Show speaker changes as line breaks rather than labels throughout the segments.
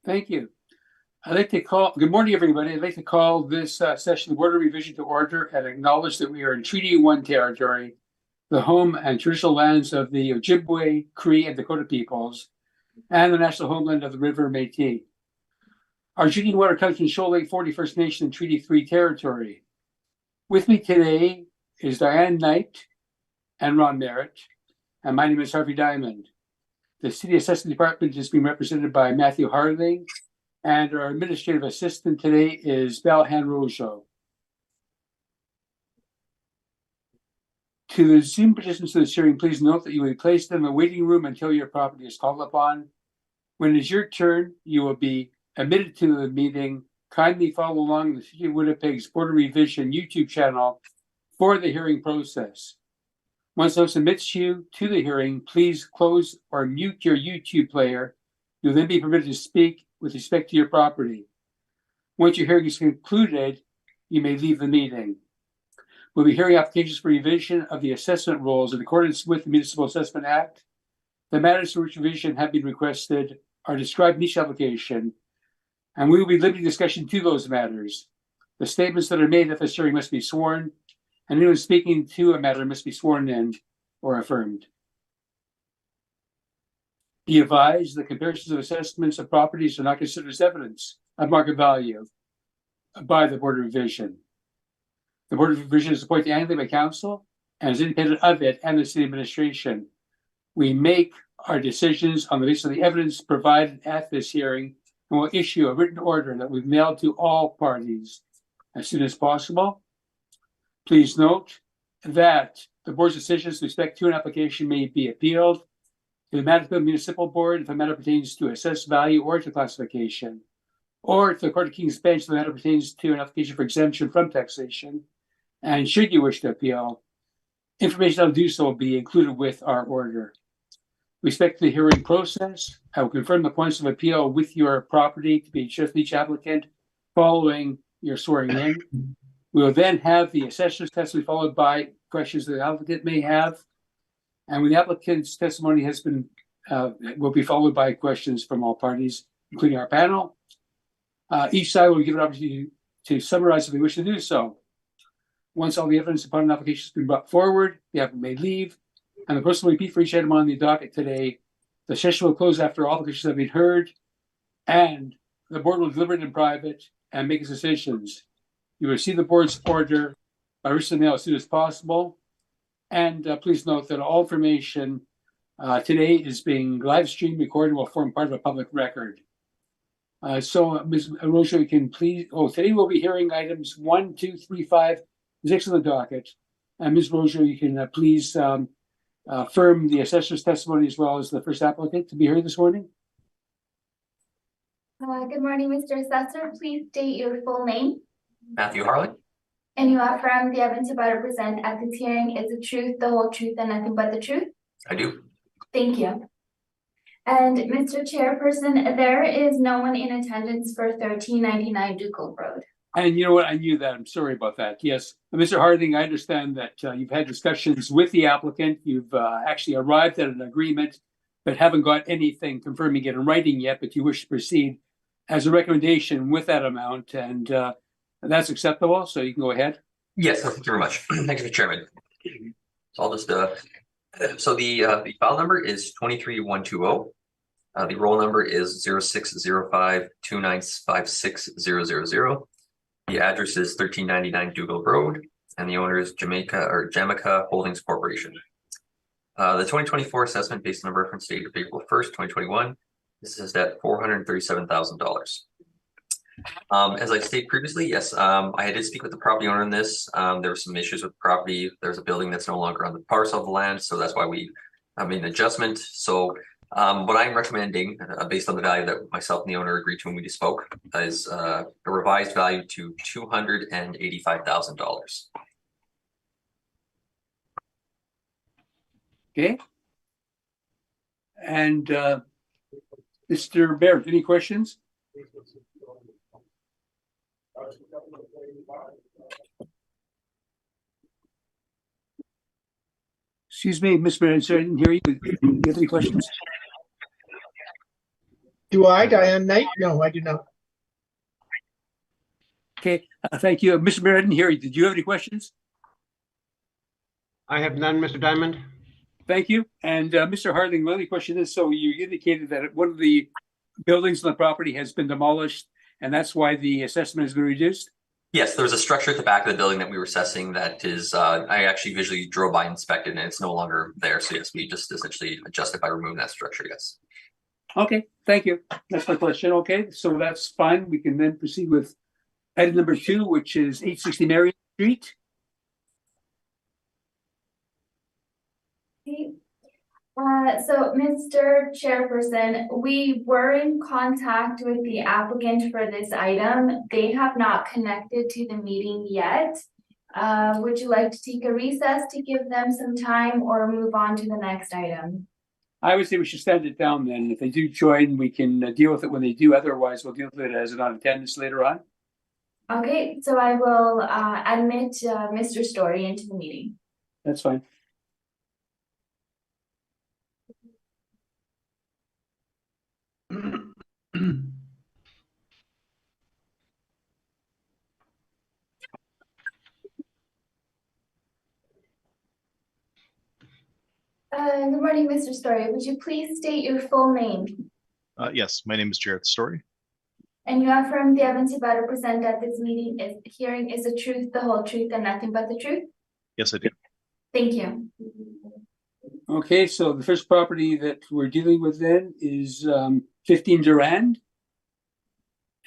Thank you. Good morning, everybody. I'd like to call this session of Boardroom Revision to order and acknowledge that we are in Treaty 1 territory, the home and traditional lands of the Ojibwe, Cree, and Dakota peoples, and the national homeland of the River Métis. Our drinking water comes from Shoal Lake 41st Nation in Treaty 3 territory. With me today is Diane Knight and Ron Merritt, and my name is Harvey Diamond. The City Assessment Department is being represented by Matthew Harling, and our administrative assistant today is Belhan Rojo. To the Zoom participants of this hearing, please note that you will be placed in the waiting room until your property is called upon. When it is your turn, you will be admitted to the meeting. Kindly follow along the City of Winnipeg's Boardroom Revision YouTube channel for the hearing process. Once those admits you to the hearing, please close or mute your YouTube player. You'll then be permitted to speak with respect to your property. Once your hearing is concluded, you may leave the meeting. We'll be hearing applications for revision of the assessment rules in accordance with the Municipal Assessment Act. The matters for which revision have been requested are described in each application, and we will be limiting discussion to those matters. The statements that are made at this hearing must be sworn, and anyone speaking to a matter must be sworn in or affirmed. Be advised that comparisons of assessments of properties are not considered as evidence of market value by the Board of Revision. The Board of Revision is appointed annually by Council and is independent of it and the City Administration. We make our decisions on the basis of the evidence provided at this hearing, and will issue a written order that we've mailed to all parties as soon as possible. Please note that the Board's decisions with respect to an application may be appealed to the Manitoba Municipal Board if the matter pertains to assessed value or to classification, or to the Court of King's Bench if the matter pertains to an application for exemption from taxation. And should you wish to appeal, information on do so will be included with our order. With respect to the hearing process, I will confirm the points of appeal with your property to be shared with each applicant following your swearing in. We will then have the assessor's testimony followed by questions that the applicant may have. And when the applicant's testimony has been, will be followed by questions from all parties, including our panel. Each side will be given an opportunity to summarize if they wish to do so. Once all the evidence upon an application has been brought forward, the applicant may leave, and the person will repeat for each item on the docket today. The session will close after all applications have been heard, and the board will deliberate in private and make its decisions. You will receive the board's order by written mail as soon as possible. And please note that all information today is being live streamed, recorded, and will form part of a public record. So Ms. Rojo, you can please, today we'll be hearing items 1, 2, 3, 5, 6 on the docket. And Ms. Rojo, you can please affirm the assessor's testimony as well as the first applicant to be heard this morning.
Good morning, Mr. Assessor. Please state your full name.
Matthew Harling.
And you affirm the evidence about to present at this hearing is the truth, the whole truth, and nothing but the truth?
I do.
Thank you. And Mr. Chairperson, there is no one in attendance for 1399 Ducal Road.
And you know what? I knew that. I'm sorry about that. Yes. Mr. Harding, I understand that you've had discussions with the applicant. You've actually arrived at an agreement, but haven't got anything confirming it in writing yet, but you wish to proceed as a recommendation with that amount. And that's acceptable, so you can go ahead.
Yes, thank you very much. Thank you, Mr. Chairman. So I'll just so the file number is 23120. The roll number is 060529560000. The address is 1399 Dougal Road, and the owner is Jamaica Holdings Corporation. The 2024 assessment based on the reference date of April 1st, 2021. This is at $437,000. As I stated previously, yes, I did speak with the property owner on this. There were some issues with the property. There's a building that's no longer on the parcel of the land, so that's why we made an adjustment. So what I'm recommending, based on the value that myself and the owner agreed to when we spoke, is a revised value to $285,000.
Okay. And Mr. Barrett, any questions? Excuse me, Ms. Barrett, sorry, I didn't hear you. Do you have any questions?
Do I, Diane Knight? No, I do not.
Okay, thank you. Mr. Mayor, I didn't hear you. Did you have any questions?
I have none, Mr. Diamond.
Thank you. And Mr. Harding, my only question is, so you indicated that one of the buildings on the property has been demolished, and that's why the assessment has been reduced?
Yes, there was a structure at the back of the building that we were assessing that is, I actually visually drove by and inspected, and it's no longer there. So yes, we just essentially adjusted by removing that structure, yes.
Okay, thank you. That's my question. Okay, so that's fine. We can then proceed with item number 2, which is 860 Marion Street.
Okay. So Mr. Chairperson, we were in contact with the applicant for this item. They have not connected to the meeting yet. Would you like to take a recess to give them some time or move on to the next item?
I would say we should stand it down then. If they do join, we can deal with it when they do. Otherwise, we'll deal with it as an attendance later on.
Okay, so I will admit Mr. Story into the meeting.
That's fine.
Good morning, Mr. Story. Would you please state your full name?
Yes, my name is Jared Story.
And you affirm the evidence you about to present at this meeting is hearing is the truth, the whole truth, and nothing but the truth?
Yes, I do.
Thank you.
Okay, so the first property that we're dealing with then is 15 Durand.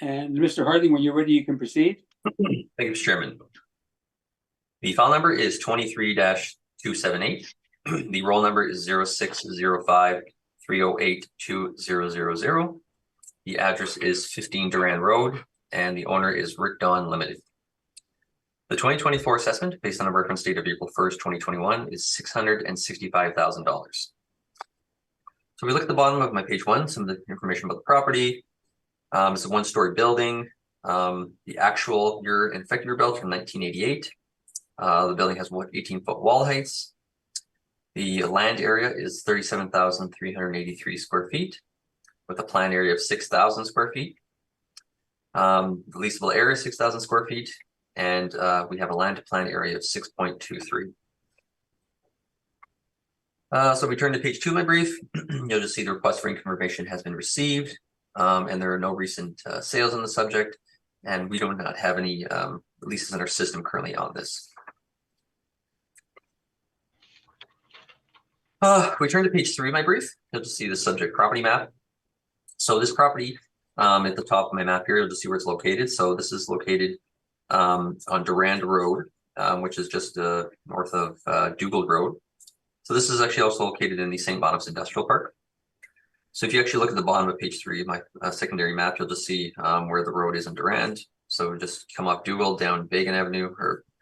And Mr. Harding, when you're ready, you can proceed.
Thank you, Mr. Chairman. The file number is 23-278. The roll number is 0605-308-2000. The address is 15 Durand Road, and the owner is Rick Dawn Limited. The 2024 assessment, based on a reference date of April 1st, 2021, is $665,000. So we look at the bottom of my page 1, some of the information about the property. It's a one-story building. The actual year and effective year built from 1988. The building has 18-foot wall heights. The land area is 37,383 square feet, with a planned area of 6,000 square feet. The leasable area is 6,000 square feet, and we have a land to plan area of 6.23. So we turn to page 2 of my brief. You'll just see the request for income information has been received, and there are no recent sales on the subject, and we do not have any leases in our system currently on this. We turn to page 3 of my brief. You'll just see the subject property map. So this property, at the top of my map here, you'll just see where it's located. So this is located on Durand Road, which is just north of Dougal Road. So this is actually also located in the St. Boniface Industrial Park. So if you actually look at the bottom of page 3 of my secondary map, you'll just see where the road is in Durand. So just come up Dougal down Bagan Avenue,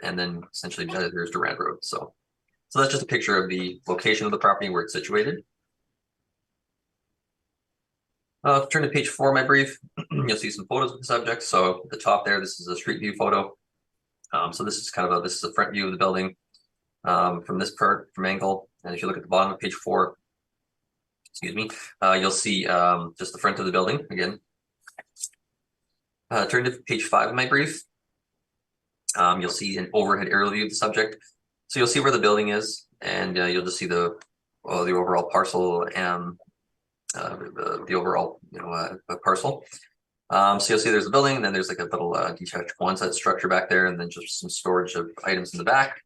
and then essentially there's Durand Road. So that's just a picture of the location of the property and where it's situated. Turn to page 4 of my brief. You'll see some photos of the subject. So at the top there, this is a street view photo. So this is this is the front view of the building from this part, from angle. And if you look at the bottom of page 4, excuse me, you'll see just the front of the building again. Turn to page 5 of my brief. You'll see an overhead aerial view of the subject. So you'll see where the building is, and you'll just see the overall parcel and the overall parcel. So you'll see there's a building, and then there's like a little detached one-side structure back there, and then just some storage of items in the back.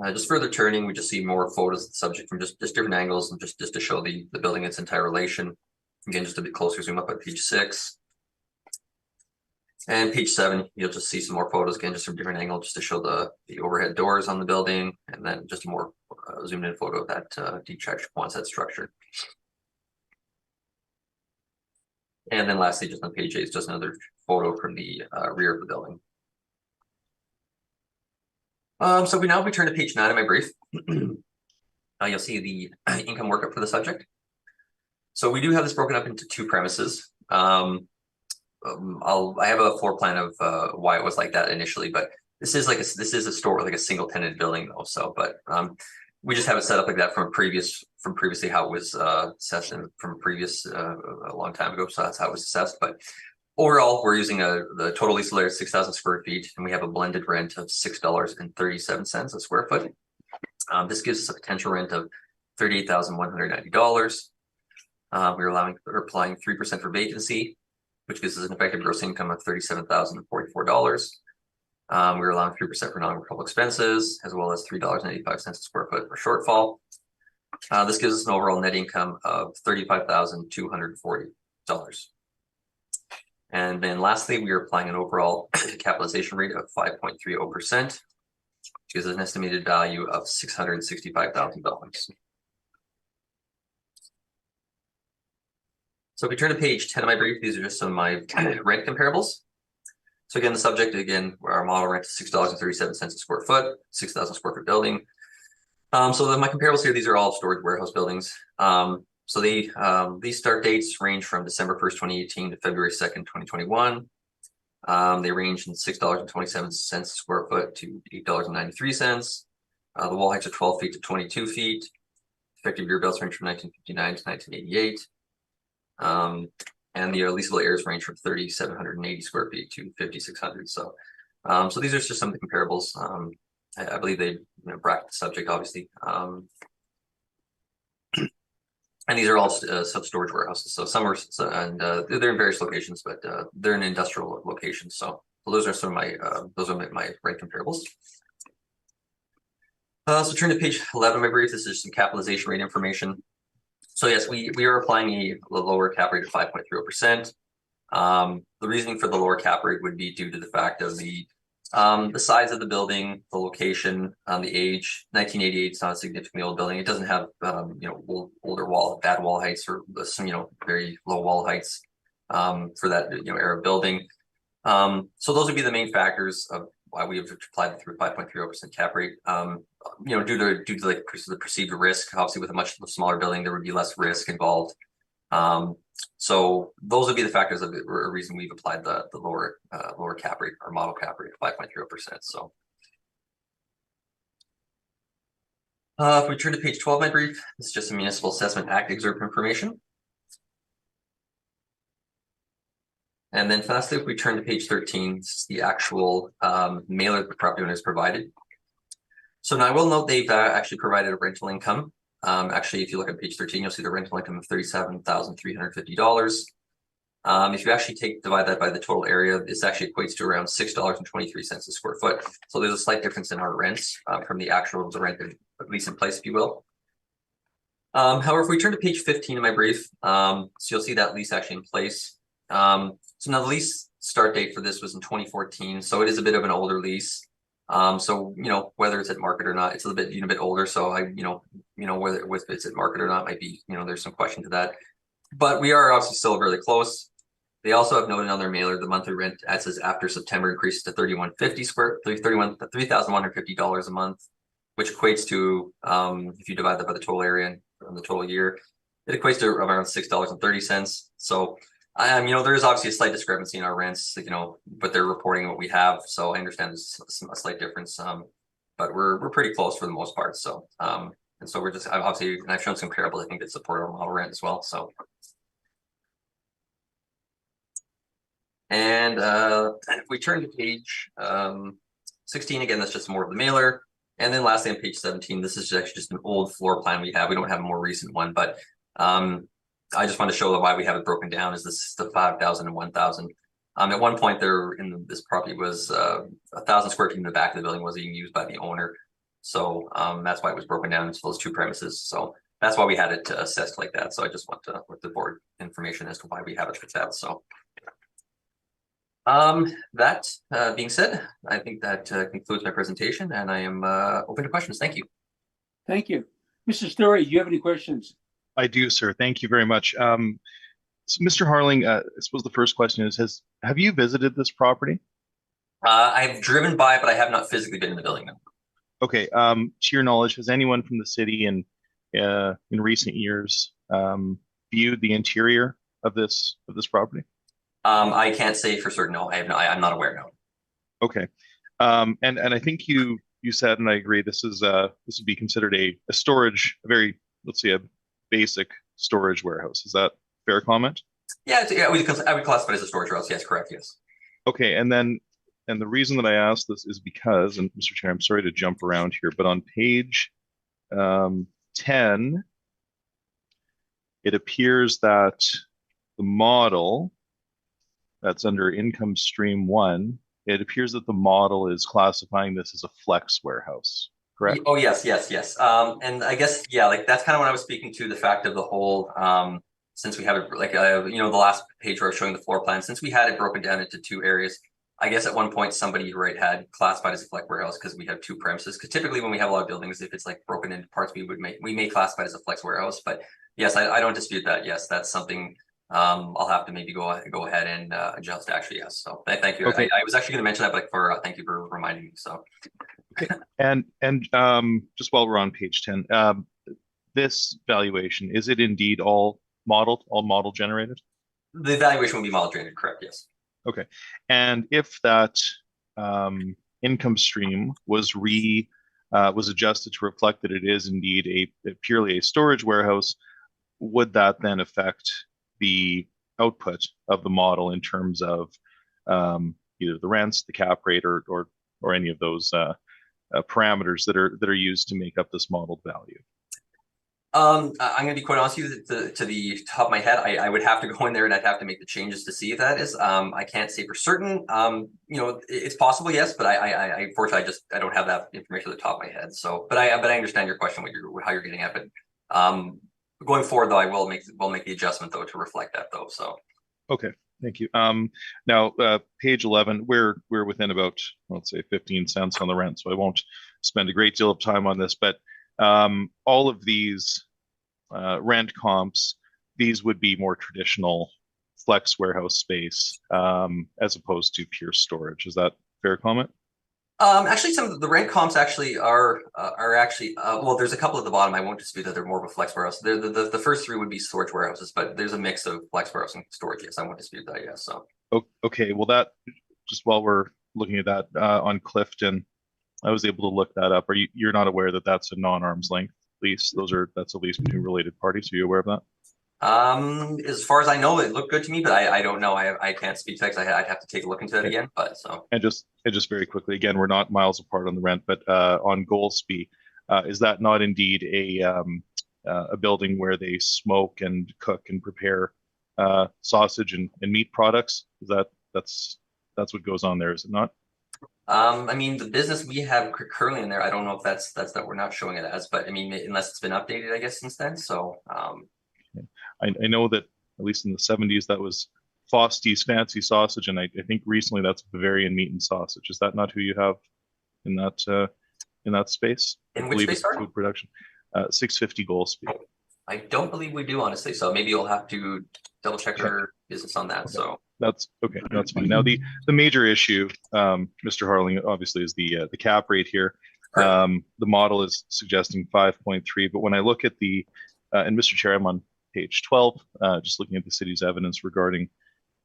Just further turning, we just see more photos of the subject from just different angles, and just to show the building in its entire relation. Again, just a bit closer, zoom up at page 6. And page 7, you'll just see some more photos, again, just from different angles, just to show the overhead doors on the building, and then just a more zoomed in photo of that detached one-side structure. And then lastly, just on page 8, is just another photo from the rear of the building. So we turn to page 9 of my brief. You'll see the income workup for the subject. So we do have this broken up into 2 premises. I have a floor plan of why it was like that initially, but this is a store, like a single tenant building though. So, but we just have it set up like that from a previous from previously how it was assessed and from previous a long time ago. So that's how it was assessed. But overall, we're using the total lease layer 6,000 square feet, and we have a blended rent of $6.37 a square foot. This gives us a potential rent of $38,190. We're applying 3% for vacancy, which gives us an effective gross income of $37,044. We're allowing 3% for non-recoverable expenses, as well as $3.85 a square foot for shortfall. This gives us an overall net income of $35,240. And then lastly, we are applying an overall capitalization rate of 5.30%, which gives us an estimated value of $665,000. So if we turn to page 10 of my brief, these are just some of my rent comparables. So again, the subject, our model rent is $6.37 a square foot, 6,000 square foot building. So my comparables here, these are all storage warehouse buildings. So these start dates range from December 1st, 2018 to February 2nd, 2021. They range in $6.27 a square foot to $8.93. The wall heights are 12 feet to 22 feet. Effective year builds range from 1959 to 1988. And the leasable areas range from 3,780 square feet to 5,600. So these are just some of the comparables. I believe they bracket the subject, obviously. And these are all sub-storage warehouses. So some are, they're in various locations, but they're in industrial locations. So those are some of my rent comparables. So turn to page 11 of my brief. This is some capitalization rate information. So yes, we are applying a lower cap rate of 5.30%. The reasoning for the lower cap rate would be due to the fact of the size of the building, the location, the age. 1988 is not a significantly old building. It doesn't have older bad wall heights or some very low wall heights for that era of building. So those would be the main factors of why we have applied the 5.30% cap rate. Due to like the perceived risk. Obviously, with a much smaller building, there would be less risk involved. So those would be the factors of the reason we've applied the lower cap rate or model cap rate of 5.30%. So if we turn to page 12 of my brief, this is just a Municipal Assessment Act excerpt information. And then lastly, if we turn to page 13, this is the actual mailer the property owners provided. So now I will note they've actually provided a rental income. Actually, if you look at page 13, you'll see the rental income of $37,350. If you actually divide that by the total area, this actually equates to around $6.23 a square foot. So there's a slight difference in our rents from the actual rent lease in place, if you will. However, if we turn to page 15 of my brief, so you'll see that lease actually in place. So now the lease start date for this was in 2014, so it is a bit of an older lease. So whether it's at market or not, it's a little bit bit older. So whether it's at market or not might be there's some question to that. But we are obviously still really close. They also have noted on their mailer the monthly rent as says after September increases to $3,150 a month, which equates to if you divide that by the total area and the total year, it equates to around $6.30. So there is obviously a slight discrepancy in our rents, but they're reporting what we have. So I understand there's a slight difference, but we're pretty close for the most part. So and so we're just obviously, and I've shown some comparables I think that support our model rent as well. So and if we turn to page 16 again, that's just more of the mailer. And then lastly on page 17, this is actually just an old floor plan we have. We don't have a more recent one, but I just want to show why we have it broken down. Is this the 5,000 and 1,000? At one point, this property was 1,000 square feet in the back of the building was being used by the owner, so that's why it was broken down into those two premises. So that's why we had it assessed like that. So I just want to with the board information as to why we have it like that. So that being said, I think that concludes my presentation, and I am open to questions. Thank you.
Thank you. Mr. Story, do you have any questions?
I do, sir. Thank you very much. So Mr. Harling, I suppose the first question is, have you visited this property?
I've driven by, but I have not physically been in the building. No.
Okay. To your knowledge, has anyone from the city in recent years viewed the interior of this property?
I can't say for certain. No, I have no. I'm not aware. No.
Okay. And I think you said, and I agree, this would be considered a very let's say a basic storage warehouse. Is that fair comment?
Yeah, I would classify it as a storage warehouse. Yes, correct. Yes.
Okay, and the reason that I asked this is because, and Mr. Chair, I'm sorry to jump around here, but on page 10, it appears that the model that's under income stream 1, it appears that the model is classifying this as a flex warehouse, correct?
Oh, yes. And I guess, yeah, like that's kind of what I was speaking to, the fact of the whole, since we have it like, the last page where I was showing the floor plan, since we had it broken down into 2 areas, I guess at one point somebody had classified as a flex warehouse because we have 2 premises. Because typically when we have a lot of buildings, if it's like broken into parts, we may classify it as a flex warehouse. But yes, I don't dispute that. Yes, that's something I'll have to maybe go ahead and adjust. Actually, yes. So thank you.
Okay.
I was actually going to mention that, but thank you for reminding me. So.
And just while we're on page 10, this valuation, is it indeed all model generated?
The valuation will be model generated, correct? Yes.
Okay. And if that income stream was adjusted to reflect that it is indeed purely a storage warehouse, would that then affect the output of the model in terms of either the rents, the cap rate, or any of those parameters that are used to make up this modeled value?
I'm going to be quite honest with you, to the top of my head, I would have to go in there and I'd have to make the changes to see if that is. I can't say for certain. It's possible, yes, but I unfortunately I don't have that information at the top of my head. So, but I understand your question, how you're getting at it. Going forward, though, we'll make the adjustment though to reflect that though. So. Okay.
Thank you. Now, page 11, we're within about, let's say, 15 cents on the rent, so I won't spend a great deal of time on this, but all of these rent comps, these would be more traditional flex warehouse space as opposed to pure storage. Is that fair comment?
Actually, some of the rent comps actually are actually well, there's a couple at the bottom. I won't dispute that they're more of a flex warehouse. The first 3 would be storage warehouses, but there's a mix of flex warehouse and storage. Yes, I won't dispute that. Yes. So.
Okay. Well, that just while we're looking at that on Clifton, I was able to look that up. You're not aware that that's a non-arm's length lease? That's a lease between related parties. Are you aware of that?
As far as I know, it looked good to me, but I don't know. I can't speak to that 'cause I'd have to take a look into that again. But so.
And just very quickly, again, we're not miles apart on the rent, but on Goldsby, is that not indeed a building where they smoke and cook and prepare sausage and meat products? That's what goes on there, is it not?
I mean, the business we have currently in there, I don't know if that's that we're not showing it as, but I mean, unless it's been updated, I guess, since then. So.
I know that at least in the 70s, that was Fosty's Fancy Sausage, and I think recently that's Bavarian Meat and Sausage. Is that not who you have in that space?
In which space, sorry?
Food production. 650 Goldsby.
I don't believe we do, honestly. So maybe you'll have to double check our business on that. Okay. So
that's okay. That's fine. Now the major issue, Mr. Harling, obviously is the cap rate here. The model is suggesting 5.3, but when I look at and Mr. Chair, I'm on page 12, just looking at the city's evidence regarding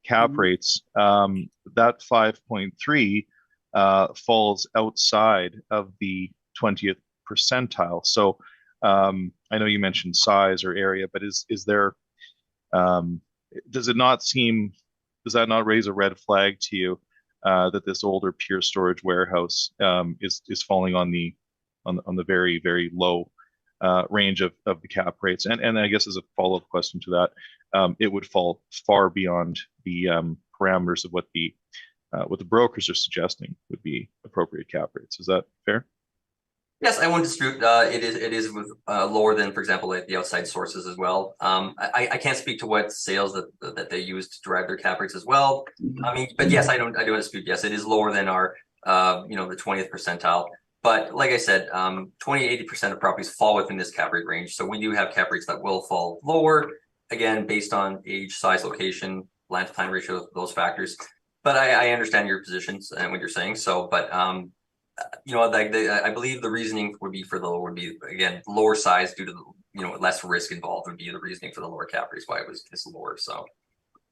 cap rates, that 5.3 falls outside of the 20th percentile. So I know you mentioned size or area, but is there, does that not raise a red flag to you that this older pure storage warehouse is falling on the very, very low range of the cap rates? And I guess as a follow-up question to that, it would fall far beyond the parameters of what the brokers are suggesting would be appropriate cap rates. Is that fair?
Yes, I won't dispute. It is with lower than, for example, like the outside sources as well. I can't speak to what sales that they use to derive their cap rates as well. I mean, but yes, I do dispute. Yes, it is lower than our the 20th percentile. But like I said, 80% of properties fall within this cap rate range. So we do have cap rates that will fall lower, again, based on age, size, location, land to plan ratio, those factors. But I understand your positions and what you're saying. So, but I believe the reasoning would be again, lower size due to less risk involved would be the reasoning for the lower cap rates, why it was lower. So.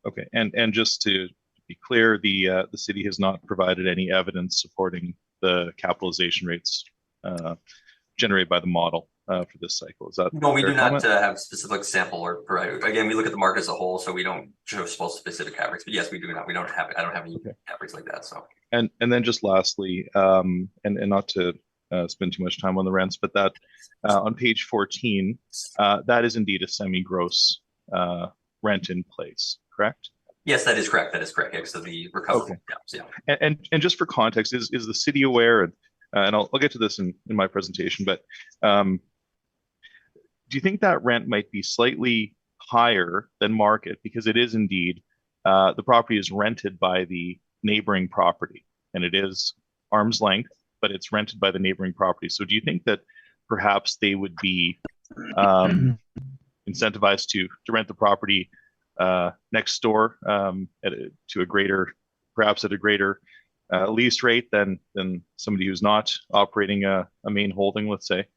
Okay, and just to be clear, the city has not provided any evidence supporting the capitalization rates generated by the model. for this cycle. Is that
No, we
fair
do not
comment?
have specific sample or provide. Again, we look at the market as a whole, so we don't show specific cap rates. But yes, we do not. We don't have. I don't have any
Okay.
cap rates like that. So.
And then just lastly, and not to spend too much time on the rents, but that on page 14, that is indeed a semi-gross rent in place, correct?
Yes, that is correct. That is correct. Yeah, so the recoverable.
Okay.
Yeah.
And just for context, is the city aware? And I'll get to this in my presentation, but do you think that rent might be slightly higher than market because it is indeed the property is rented by the neighboring property and it is arm's length, but it's rented by the neighboring property. So do you think that perhaps they would be incentivized to rent the property next door to a greater, perhaps at a greater lease rate than somebody who's not operating a main holding, let's say,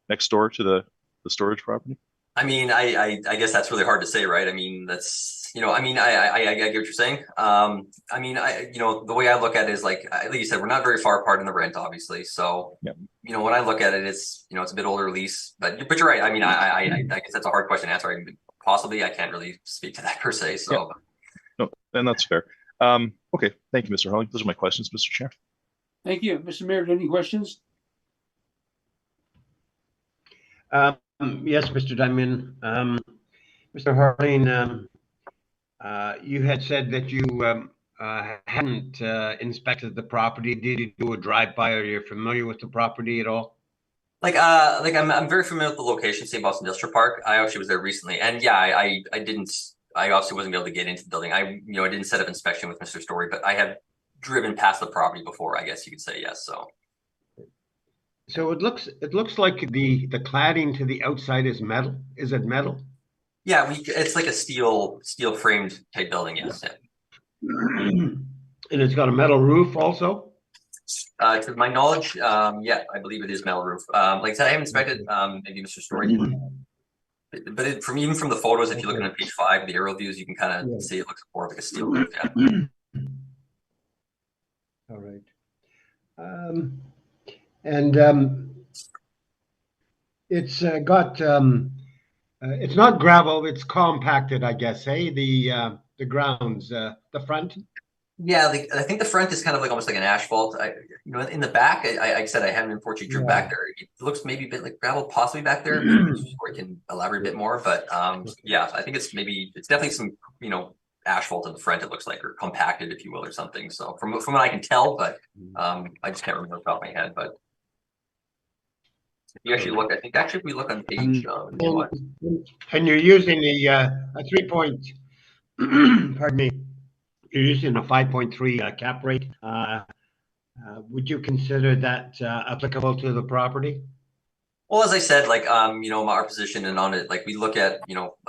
next door to the storage property?
I mean, I guess that's really hard to say, right? I mean, that's, I mean, I get what you're saying. I mean, the way I look at it is like you said, we're not very far apart in the rent, obviously. So,
Yep.
When I look at it, it's, it's a bit older lease, but you're right. I mean, I guess that's a hard question to answer. Possibly, I can't really speak to that per se. So,
Yep. No, and that's fair. Okay, thank you, Mr. Harling. Those are my questions, Mr. Chair.
Thank you. Mr. Mayor, any questions?
Yes, Mr. Diamond. Mr. Harling, you had said that you hadn't inspected the property. Did you do a drive-by, or you're familiar with the property at all?
I'm very familiar with the location, St. Boston Industrial Park. I actually was there recently, and yeah, I obviously wasn't able to get into the building. I didn't set up inspection with Mr. Story, but I have driven past the property before, I guess you could say, yes.
So it looks like the cladding to the outside is metal. Is it metal?
Yeah, it's like a steel framed type building, yes. Yeah.
And it's got a metal roof also?
To my knowledge, yeah, I believe it is metal roof. Like I said, I haven't inspected maybe Mr. Story. But even from the photos, if you look at page 5, the aerial views, you can kind of see it looks more like a steel roof. Yeah.
All right. It's got it's not gravel, it's compacted, I guess, the grounds, the front.
Yeah, I think the front is kind of like almost like an asphalt. In the back, I said I haven't unfortunately driven back there. It looks maybe a bit like gravel, possibly back there. Or I can elaborate a bit more, but yeah, I think it's definitely some asphalt in the front. It looks like, or compacted, if you will, or something. So from what I can tell, but I just can't remember off the top of my head. But if you actually look, I think if we look on page,
and you're using a 3 pardon me. You're using a 5.3 cap rate. Would you consider that applicable to the property?
Well, as I said, our position and on it, we look at,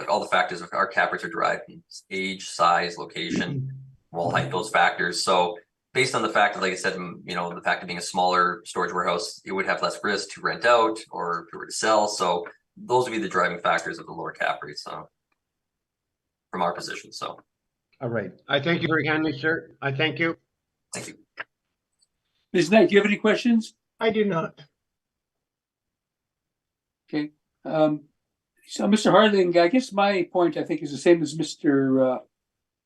all the factors of our cap rates are derived from age, size, location, wall height, those factors. So based on the fact that, like I said, the fact of being a smaller storage warehouse, it would have less risk to rent out or if it were to sell. So those would be the driving factors of the lower cap rates. So from our position, so.
All right. I thank you very kindly, sir. I thank you.
Thank you.
Ms. Knight, do you have any questions?
I do not.
Okay. So Mr. Harling, I guess my point, I think, is the same as Mr.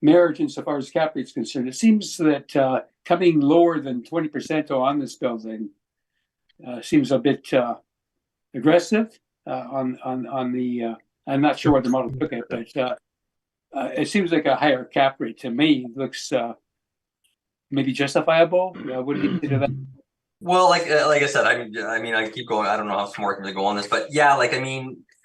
Merritt insofar as cap rate is concerned. It seems that coming lower than 20% on this building seems a bit aggressive on the. I'm not sure what the model took it, but it seems like a higher cap rate to me. It looks maybe justifiable. What do you consider that?
Well, like I said, I mean, I keep going. I don't know how smart I can really go on this, but yeah,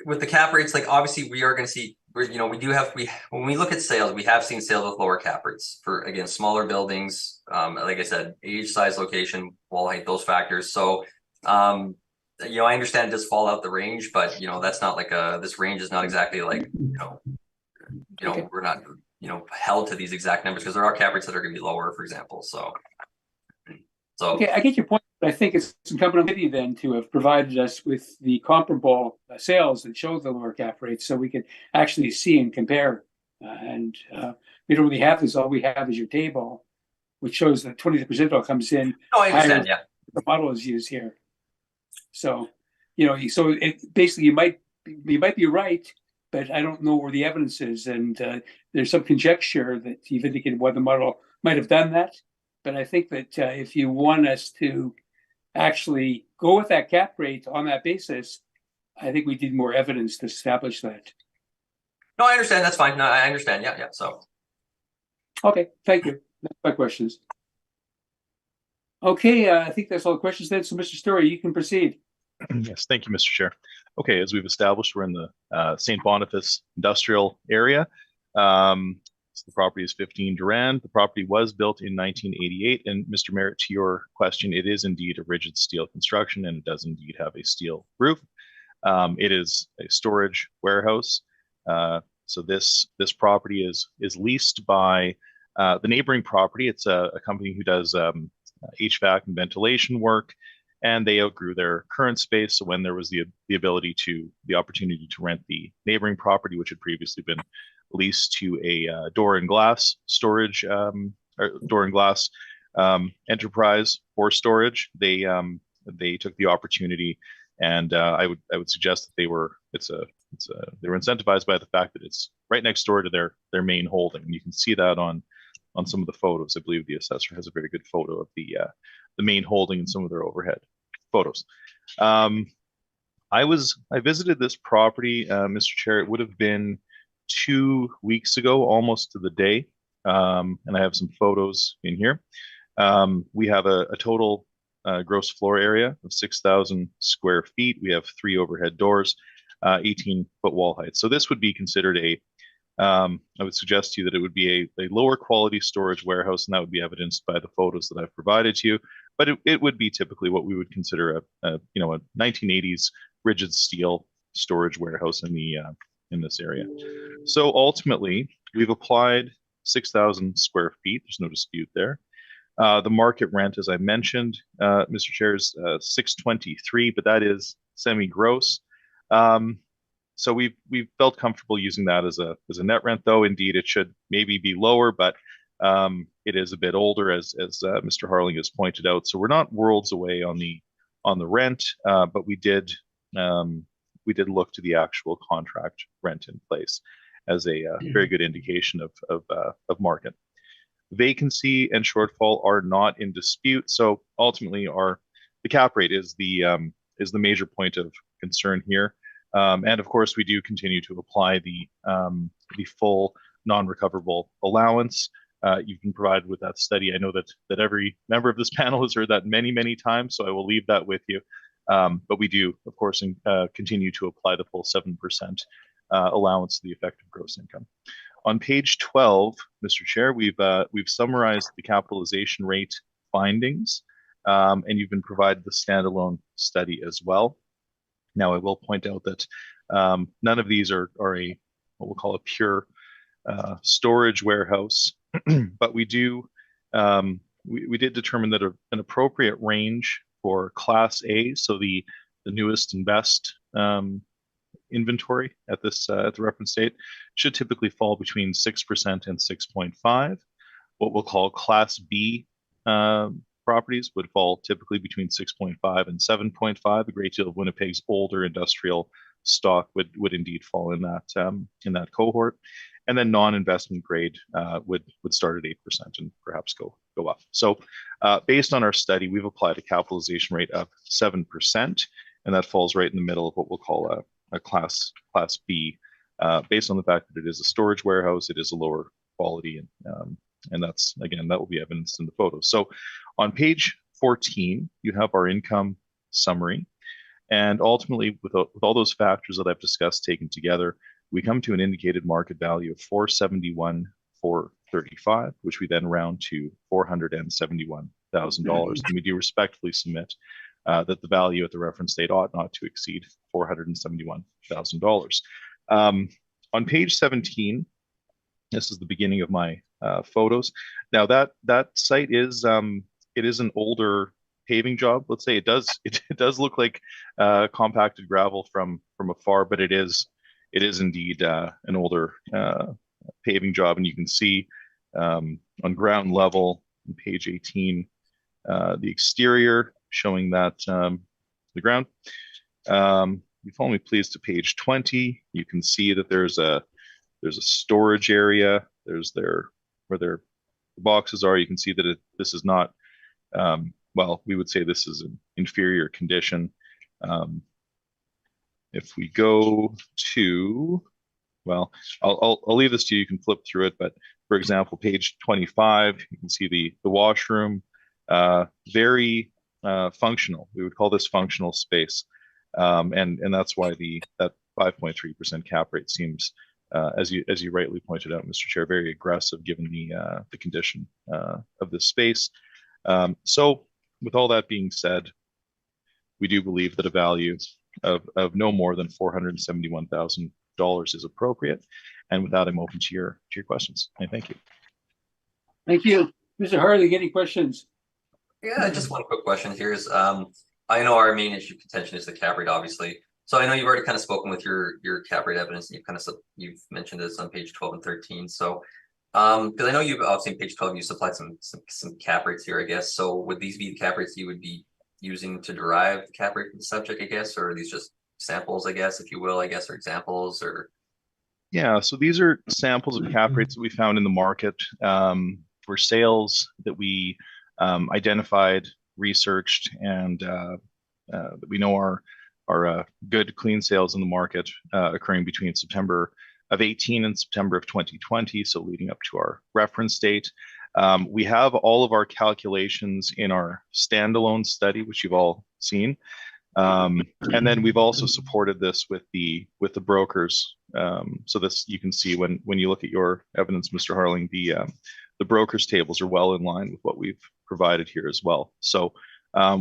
with the cap rates, obviously we are going to see. When we look at sales, we have seen sales with lower cap rates for, again, smaller buildings. Like I said, age, size, location, wall height, those factors. So, I understand it does fall out the range, but that's not this range is not exactly we're not held to these exact numbers because there are cap rates that are going to be lower, for example. So
okay, I get your point, but I think it's incumbent on the city then to have provided us with the comparable sales that show the lower cap rates, so we can actually see and compare. We don't really have this. All we have is your table, which shows that 20% comes in.
No, I understand. Yeah,
the model is used here. So, so it basically you might be right, but I don't know where the evidence is, and there's some conjecture that you've indicated why the model might have done that. But I think that if you want us to actually go with that cap rate on that basis, I think we need more evidence to establish that.
No, I understand. That's fine. No, I understand. Yeah, yeah. So,
Okay, thank you. That's my questions. Okay, I think that's all the questions then. So, Mr. Story, you can proceed.
Yes, thank you, Mr. Chair. Okay, as we've established, we're in the St. Boniface industrial area. So the property is 15 Durand. The property was built in 1988. And Mr. Merritt, to your question, it is indeed a rigid steel construction, and it does indeed have a steel roof. It is a storage warehouse. So this property is leased by the neighboring property. It's a company who does HVAC and ventilation work, and they outgrew their current space. So when there was the opportunity to rent the neighboring property, which had previously been leased to a door and glass storage or door and glass enterprise for storage, they took the opportunity, and I would suggest that they were incentivized by the fact that it's right next door to their main holding. And you can see that on some of the photos. I believe the assessor has a very good photo of the main holding and some of their overhead photos. I visited this property, Mr. Chair. It would have been 2 weeks ago, almost to the day, and I have some photos in here. We have a total gross floor area of 6,000 square feet. We have 3 overhead doors, 18-foot wall height. So this would be considered I would suggest to you that it would be a lower quality storage warehouse, and that would be evidenced by the photos that I've provided to you. But it would be typically what we would consider a 1980s rigid steel storage warehouse in this area. So ultimately, we've applied 6,000 square feet. There's no dispute there. The market rent, as I mentioned, Mr. Chair, is $623, but that is semi-gross. So we've felt comfortable using that as a net rent, though indeed it should maybe be lower, but it is a bit older, as Mr. Harling has pointed out. So we're not worlds away on the rent, but we did look to the actual contract rent in place as a very good indication of market. Vacancy and shortfall are not in dispute. So ultimately, the cap rate is the major point of concern here. And of course, we do continue to apply the full non-recoverable allowance. You've been provided with that study. I know that every member of this panel has heard that many, many times, so I will leave that with you. But we do, of course, continue to apply the full 7% allowance to the effective gross income. On page 12, Mr. Chair, we've summarized the capitalization rate findings, and you've been provided the standalone study as well. Now, I will point out that none of these are what we'll call a pure storage warehouse, but we did determine that an appropriate range for Class A, so the newest and best inventory at the reference date, should typically fall between 6% and 6.5. What we'll call Class B properties would fall typically between 6.5 and 7.5. A great deal of Winnipeg's older industrial stock would indeed fall in that cohort, and then non-investment grade would start at 8% and perhaps go up. So based on our study, we've applied a capitalization rate of 7%, and that falls right in the middle of what we'll call a class B, based on the fact that it is a storage warehouse, it is a lower quality, and that's, again, that will be evidenced in the photos. So on page 14, you have our income summary. And ultimately, with all those factors that I've discussed taken together, we come to an indicated market value of $471,435, which we then round to $471,000. And we do respectfully submit that the value at the reference date ought not to exceed $471,000. On page 17, this is the beginning of my photos. Now that site is it is an older paving job. Let's say it does look like compacted gravel from afar, but it is indeed an older paving job, and you can see on ground level on page 18 the exterior showing that the ground. you follow me please to page 20. You can see that there's a storage area. There's where their boxes are. You can see that this is not, well, we would say this is an inferior condition. If we go to, well, I'll leave this to you. You can flip through it, but for example, page 25, you can see the washroom, very functional. We would call this functional space, and that's why that 5.3% cap rate seems, as you rightly pointed out, Mr. Chair, very aggressive given the condition of this space. So, with all that being said, we do believe that a value of no more than $471,000 is appropriate. And with that, I'm open to your questions. And thank you.
Thank you. Mr. Harley, any questions?
Yeah, just one quick question here is, I know our main issue contention is the cap rate, obviously. So I know you've already kind of spoken with your cap rate evidence, and you've mentioned this on page 12 and 13. So, because I know you've obviously on page 12 you supplied some cap rates here, I guess. So would these be the cap rates you would be using to derive the cap rate from the subject, I guess, or are these just samples, I guess, if you will, I guess, or examples, or?
Yeah, so these are samples of cap rates that we found in the market for sales that we identified, researched, and that we know are good, clean sales in the market occurring between September of 18 and September of 2020, so leading up to our reference date. We have all of our calculations in our standalone study, which you've all seen. And then we've also supported this with the brokers. So this, you can see when you look at your evidence, Mr. Harling, the brokers tables are well in line with what we've provided here as well. So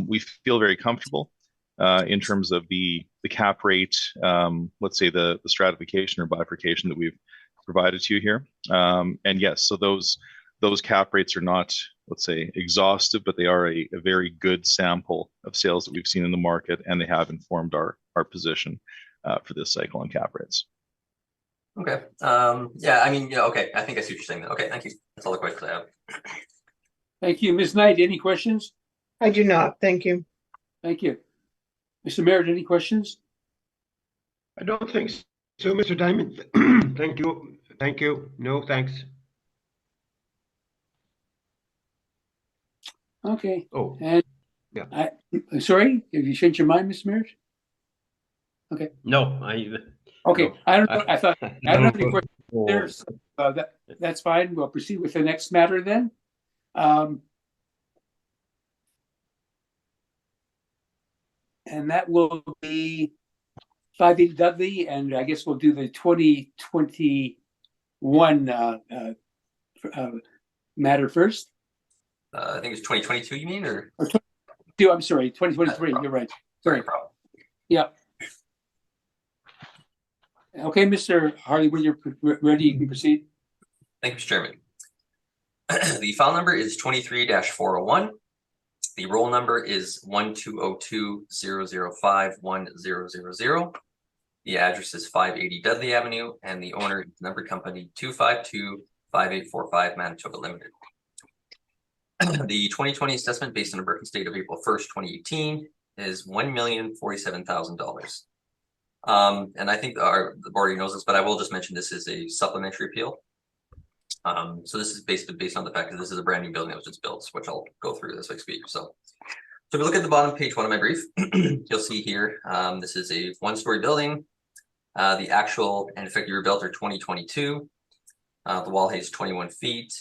we feel very comfortable in terms of the cap rate, let's say the stratification or bifurcation that we've provided to you here. And yes, so those cap rates are not, let's say, exhaustive, but they are a very good sample of sales that we've seen in the market, and they have informed our position for this cycle on cap rates.
Okay. Yeah, I mean, yeah, okay. I think I see what you're saying. Okay, thank you. That's all the questions I have.
Thank you. Ms. Knight, any questions?
I do not. Thank you.
Thank you. Mr. Merritt, any questions?
I don't think so, Mr. Diamond. Thank you. Thank you. No, thanks.
Okay.
Oh,
And
yeah.
I'm sorry, have you changed your mind, Mr. Merritt? Okay.
No,
Okay.
No,
I don't know. I thought I don't have any questions
Oh,
there. So, that's fine. We'll proceed with the next matter then. And that will be 580 Dudley, and I guess we'll do the 2021 matter first.
I think it's 2022, you mean, or?
I'm sorry, 2023. You're right. Sorry.
No problem.
Yeah. Okay, Mr. Harley, when you're ready, you can proceed.
Thank you, Mr. Chairman. The file number is 23-401. The roll number is 1202-005-1000. The address is 580 Dudley Avenue, and the owner is number company 252-5845 Manitoba Limited. The 2020 assessment based on a reference date of April 1st, 2018 is $1,047,000. And I think the board already knows this, but I will just mention this is a supplementary appeal. So this is based on the fact that this is a brand new building that was just built, which I'll go through as I speak. So if you look at the bottom of page 1 of my brief, you'll see here, this is a one-story building. The actual and effective year built are 2022. The wall height is 21 feet.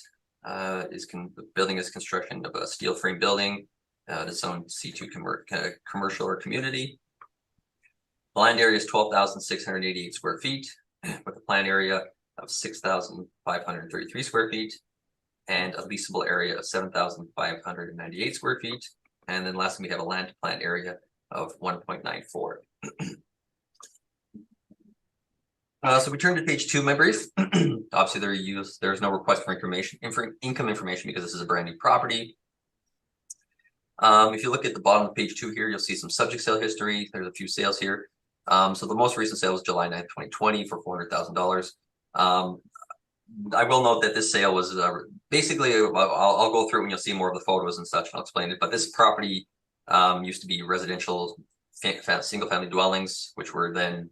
The building is construction of a steel frame building. That's owned C2 commercial or community. The land area is 12,688 square feet with a plan area of 6,533 square feet and a leasable area of 7,598 square feet. And then lastly, we have a land to plant area of 1.94. So we turn to page 2 of my brief. Obviously, there's no request for income information because this is a brand new property. If you look at the bottom of page 2 here, you'll see some subject sale history. There's a few sales here. So the most recent sale was July 9th, 2020 for $400,000. I will note that this sale was basically, I'll go through it when you'll see more of the photos and such, and I'll explain it. But this property used to be residential single family dwellings, which were then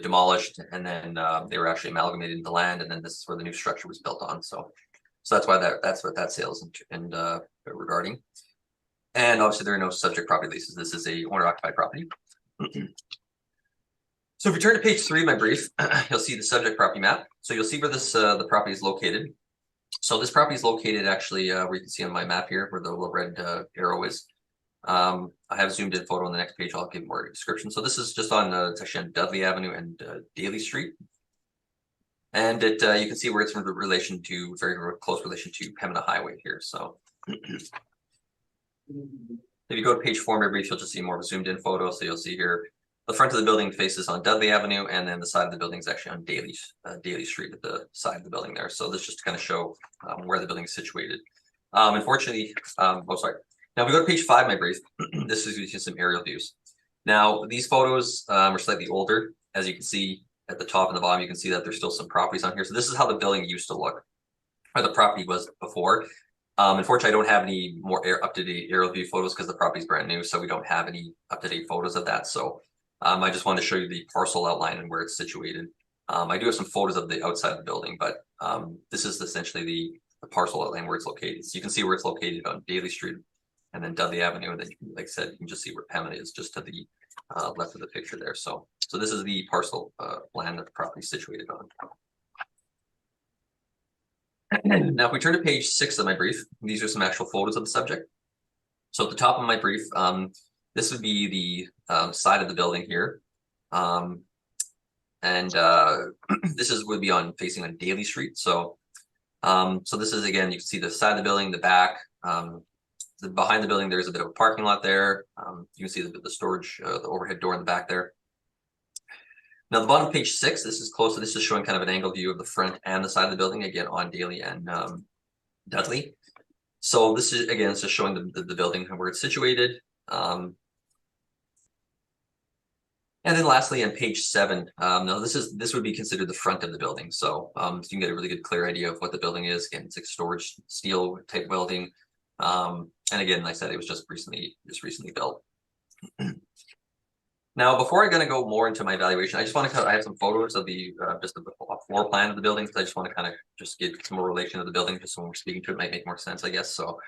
demolished, and then they were actually amalgamated into land, and then this is where the new structure was built on. So that's why that's what that sale is and regarding. And obviously there are no subject property leases. This is a owner occupied property. So if you turn to page 3 of my brief, you'll see the subject property map. So you'll see where this the property is located. So this property is located actually where you can see on my map here where the little red arrow is. I have zoomed in photo on the next page. I'll give more description. So this is just on it's actually on Dudley Avenue and Daly Street. And it you can see where it's in relation to very close relation to Pembina Highway here. So if you go to page 4 of my brief, you'll just see more of a zoomed in photo. So you'll see here the front of the building faces on Dudley Avenue, and then the side of the building is actually on Daly Street at the side of the building there. So this just to kind of show where the building is situated. Unfortunately, oh sorry. Now we go to page 5 of my brief. This is just some aerial views. Now these photos are slightly older. As you can see at the top and the bottom, you can see that there's still some properties on here. So this is how the building used to look, or the property was before. Unfortunately, I don't have any more up-to-date aerial view photos because the property is brand new, so we don't have any up-to-date photos of that. So I just wanted to show you the parcel outline and where it's situated. I do have some photos of the outside of the building, but this is essentially the parcel outline where it's located. So you can see where it's located on Daly Street and then Dudley Avenue, and then, like I said, you can just see where Pembina is just to the left of the picture there. So this is the parcel land that the property is situated on. Now, if we turn to page 6 of my brief, these are some actual photos of the subject. So at the top of my brief, this would be the side of the building here. And this would be facing on Daly Street. So this is, again, you can see the side of the building, the back, behind the building, there's a bit of a parking lot there. You can see the storage, the overhead door in the back there. Now the bottom of page 6, this is closer. This is showing kind of an angle view of the front and the side of the building, again on Daly and Dudley. So this is, again, it's just showing the building and where it's situated. And then lastly, on page 7, now this would be considered the front of the building. So you can get a really good clear idea of what the building is. Again, it's like storage steel type building. And again, like I said, it was just recently built. Now, before I'm going to go more into my evaluation, I just want to I have some photos of the just the floor plan of the building, because I just want to kind of just get some more relation to the building, just so when we're speaking to it, might make more sense, I guess. So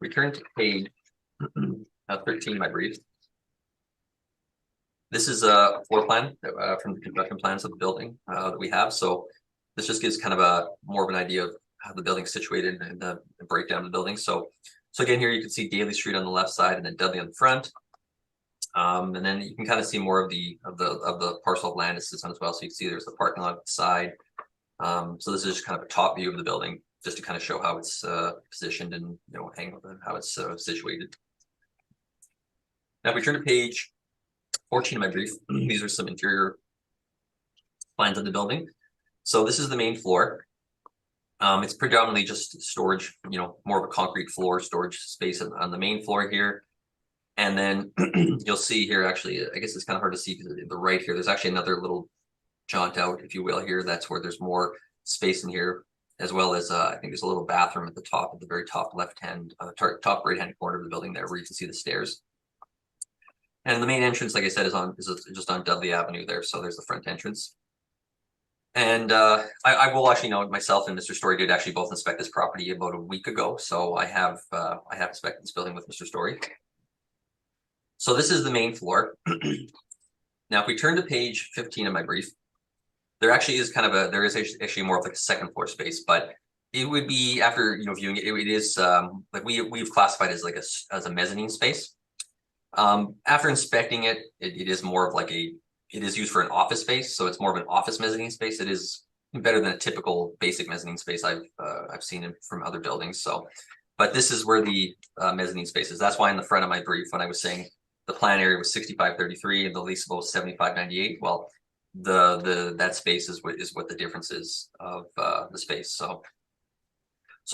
return to page 13 of my brief. This is a floor plan from the construction plans of the building that we have. So this just gives kind of more of an idea of how the building's situated and the breakdown of the building. So again, here you can see Daly Street on the left side and then Dudley on the front. And then you can kind of see more of the parcel of land it sits on as well. So you can see there's the parking lot side. So this is just kind of a top view of the building, just to kind of show how it's positioned and how it's situated. Now if we turn to page 14 of my brief, these are some interior plans of the building. So this is the main floor. It's predominantly just storage, more of a concrete floor storage space on the main floor here. And then you'll see here, actually, I guess it's kind of hard to see because the right here, there's actually another little jaunt out, if you will, here. That's where there's more space in here, as well as I think there's a little bathroom at the top, at the very top left-hand, top right-hand corner of the building there, where you can see the stairs. And the main entrance, like I said, is just on Dudley Avenue there. So there's the front entrance. And I will actually know myself and Mr. Story did actually both inspect this property about a week ago. So I have inspected this building with Mr. Story. So this is the main floor. Now, if we turn to page 15 of my brief, there actually is there is actually more of like a second floor space, but it would be, after viewing it, it is like we've classified as like as a mezzanine space. After inspecting it, it is more of like it is used for an office space, so it's more of an office mezzanine space. It is better than a typical basic mezzanine space I've seen from other buildings. So, but this is where the mezzanine space is. That's why in the front of my brief, when I was saying the plan area was 6533 and the leasable was 7598. Well, that space is what the difference is of the space. So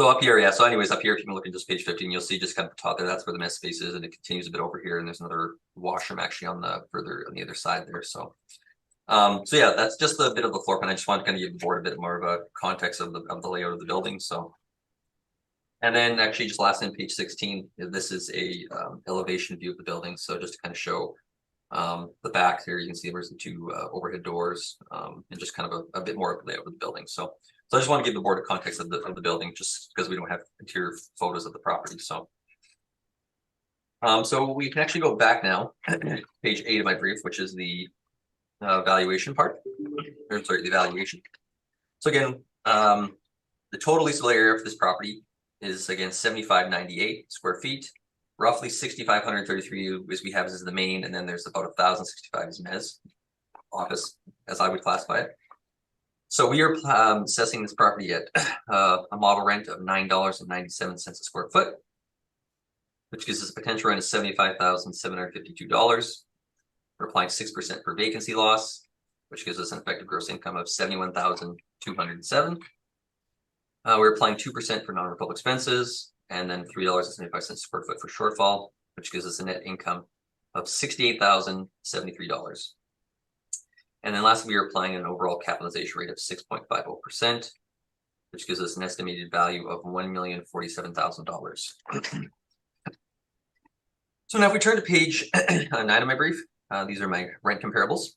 up here, yeah. So anyways, up here, if you can look at just page 15, you'll see just kind of top there. That's where the mess space is, and it continues a bit over here. And there's another washroom actually further on the other side there. So yeah, that's just a bit of the floor plan. I just want to kind of give the board a bit more of a context of the layout of the building. So. And then actually just last in page 16, this is a elevation view of the building. So just to kind of show The back here, you can see there's the two overhead doors, and just kind of a bit more of a layout of the building. So I just want to give the board a context of the building, just because we don't have interior photos of the property. So so we can actually go back now, page 8 of my brief, which is the valuation part. Or sorry, the valuation. So again, the total leasable area for this property is again 7,598 square feet. Roughly 6,533 is we have as the main, and then there's about 1,065 as mezz office, as I would classify it. So we are assessing this property at a model rent of $9.97 a square foot, which gives us a potential rent of $75,752. We're applying 6% per vacancy loss, which gives us an effective gross income of $71,207. We're applying 2% for non-rental expenses, and then $3.75 a square foot for shortfall, which gives us a net income of $68,073. And then lastly, we are applying an overall capitalization rate of 6.50%, which gives us an estimated value of $1,047,000. So now if we turn to page 9 of my brief, these are my rent comparables.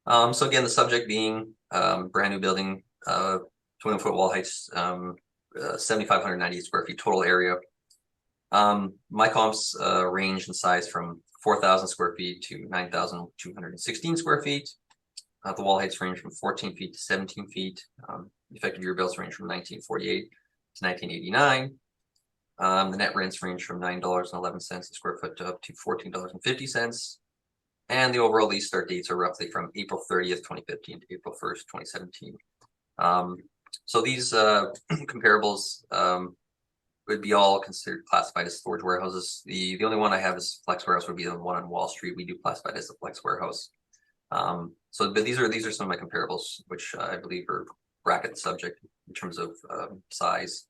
So again, the subject being brand new building, 21-foot wall heights, 7,598 square feet total area. My comps range in size from 4,000 square feet to 9,216 square feet. The wall heights range from 14 feet to 17 feet. Effective year bills range from 1948 to 1989. The net rents range from $9.11 a square foot up to $14.50. And the overall lease start dates are roughly from April 30th, 2015 to April 1st, 2017. So these comparables would be all considered classified as storage warehouses. The only one I have is flex warehouse, would be the one on Wall Street. We do classify it as a flex warehouse. But these are some of my comparables, which I believe are bracket the subject in terms of size,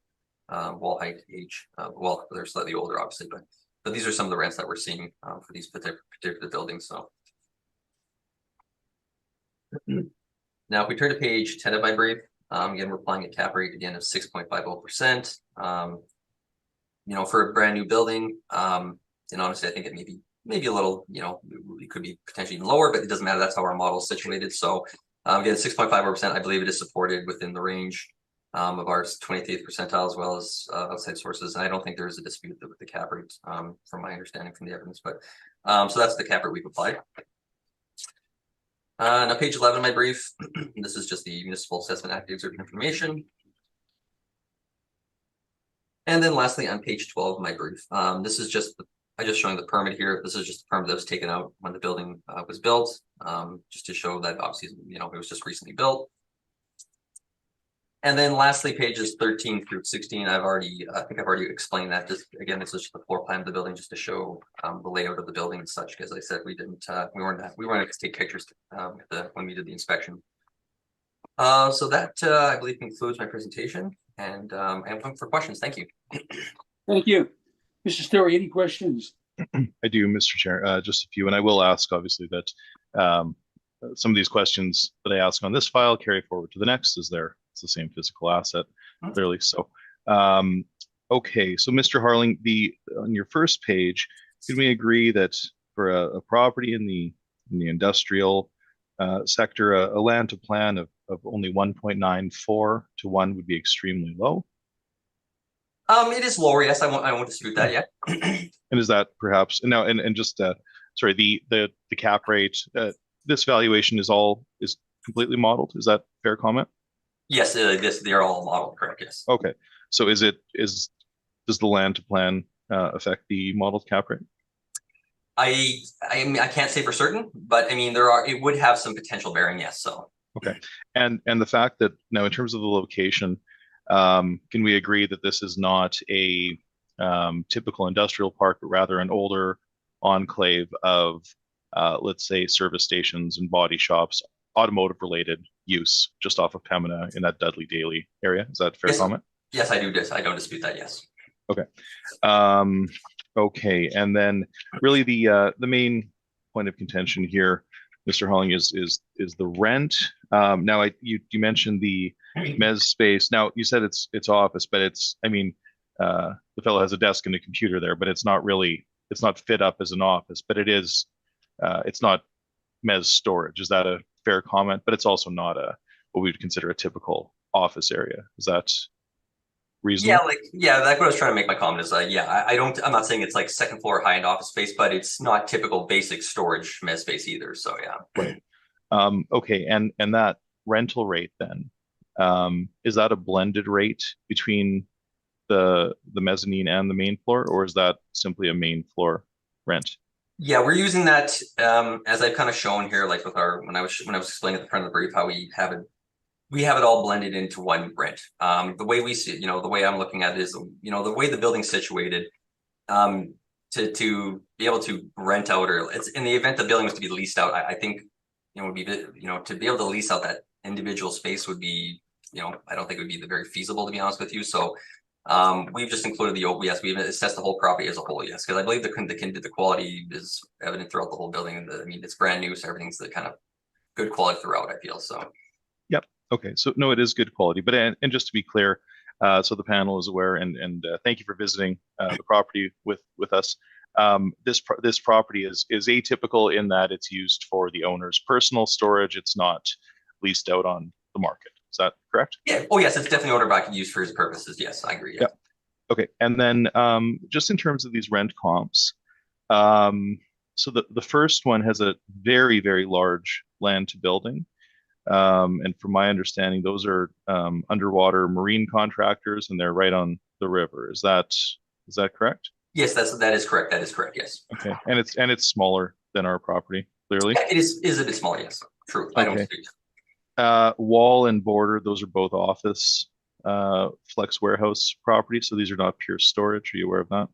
wall height, age. Well, they're slightly older, obviously, but these are some of the rents that we're seeing for these particular buildings. So now if we turn to page 10 of my brief, again, we're applying a cap rate again of 6.50%. For a brand new building, and honestly, I think it may be a little, it could be potentially even lower, but it doesn't matter. That's how our model is situated. So again, 6.50%, I believe it is supported within the range of our 28th percentile, as well as outside sources. And I don't think there is a dispute with the cap rate from my understanding from the evidence, but so that's the cap rate we've applied. Now page 11 of my brief, this is just the Municipal Assessment Act excerpt information. And then lastly, on page 12 of my brief, this is just, I'm just showing the permit here. This is just the permit that was taken out when the building was built, just to show that obviously, it was just recently built. And then lastly, pages 13 through 16, I think I've already explained that. Just again, this is just the floor plan of the building, just to show the layout of the building and such. Because I said we weren't able to take pictures when we did the inspection. So that I believe concludes my presentation, and I'm looking for questions. Thank you.
Thank you, Mr. Story. Any questions?
I do, Mr. Chair, just a few, and I will ask obviously that some of these questions that I ask on this file carry forward to the next, as it's the same physical asset, clearly. So, okay, so Mr. Harling, on your first page, can we agree that for a property in the industrial sector, a land to plan of only 1.94 to 1 would be extremely low?
It is lower, yes. I won't dispute that yet.
And is that perhaps now? And just sorry, the cap rate. This valuation is completely modeled. Is that fair comment?
Yes, they're all modeled, correct? Yes.
Okay, so does the land to plan affect the modeled cap rate?
I can't say for certain, but I mean it would have some potential bearing, yes. So
okay, and the fact that now in terms of the location, can we agree that this is not a typical industrial park, but rather an older enclave of let's say service stations and body shops, automotive related use, just off of Pembina in that Dudley Daly area? Is that a fair comment?
Yes, I do. I don't dispute that. Yes.
Okay. Okay, and then really the main point of contention here, Mr. Harling, is the rent. Now you mentioned the mezz space. Now you said it's office, but the fellow has a desk and a computer there, but it's not fit up as an office, but it is it's not mezz storage. Is that a fair comment? But it's also not what we would consider a typical office area. Is that reasonable?
That's what I was trying to make my comment is, I'm not saying it's like second floor high-end office space, but it's not typical basic storage mezz space either. So yeah.
Right. Okay, and that rental rate then, is that a blended rate between the mezzanine and the main floor, or is that simply a main floor rent?
Yeah, we're using that as I've kind of shown here, like with our when I was explaining at the front of the brief how we have it all blended into one rent. The way we see it, the way I'm looking at it is, the way the building's situated, to be able to rent out, or it's in the event the building was to be leased out, I think, would be, to be able to lease out that individual space would be, I don't think it would be very feasible, to be honest with you. So we've just included yes, we've assessed the whole property as a whole, yes, because I believe the quality is evident throughout the whole building. I mean, it's brand new, so everything's the kind of good quality throughout, I feel. So
Yep. Okay. So no, it is good quality. But and just to be clear, so the panel is aware, and thank you for visiting the property with us. This property is atypical in that it's used for the owner's personal storage. It's not leased out on the market. Is that correct?
yeah. Oh yes, it's definitely owner back used for his purposes. Yes, I agree. Yeah.
Okay. And then just in terms of these rent comps, so the first one has a very, very large land to building. And from my understanding, those are underwater marine contractors, and they're right on the river. Is that correct?
Yes, that is correct. That is correct. Yes.
Okay. And it's smaller than our property, clearly.
Yeah, it is a bit small. Yes, true. I don't dispute.
Wall and border, those are both office flex warehouse properties. So these are not pure storage. Are you aware of that?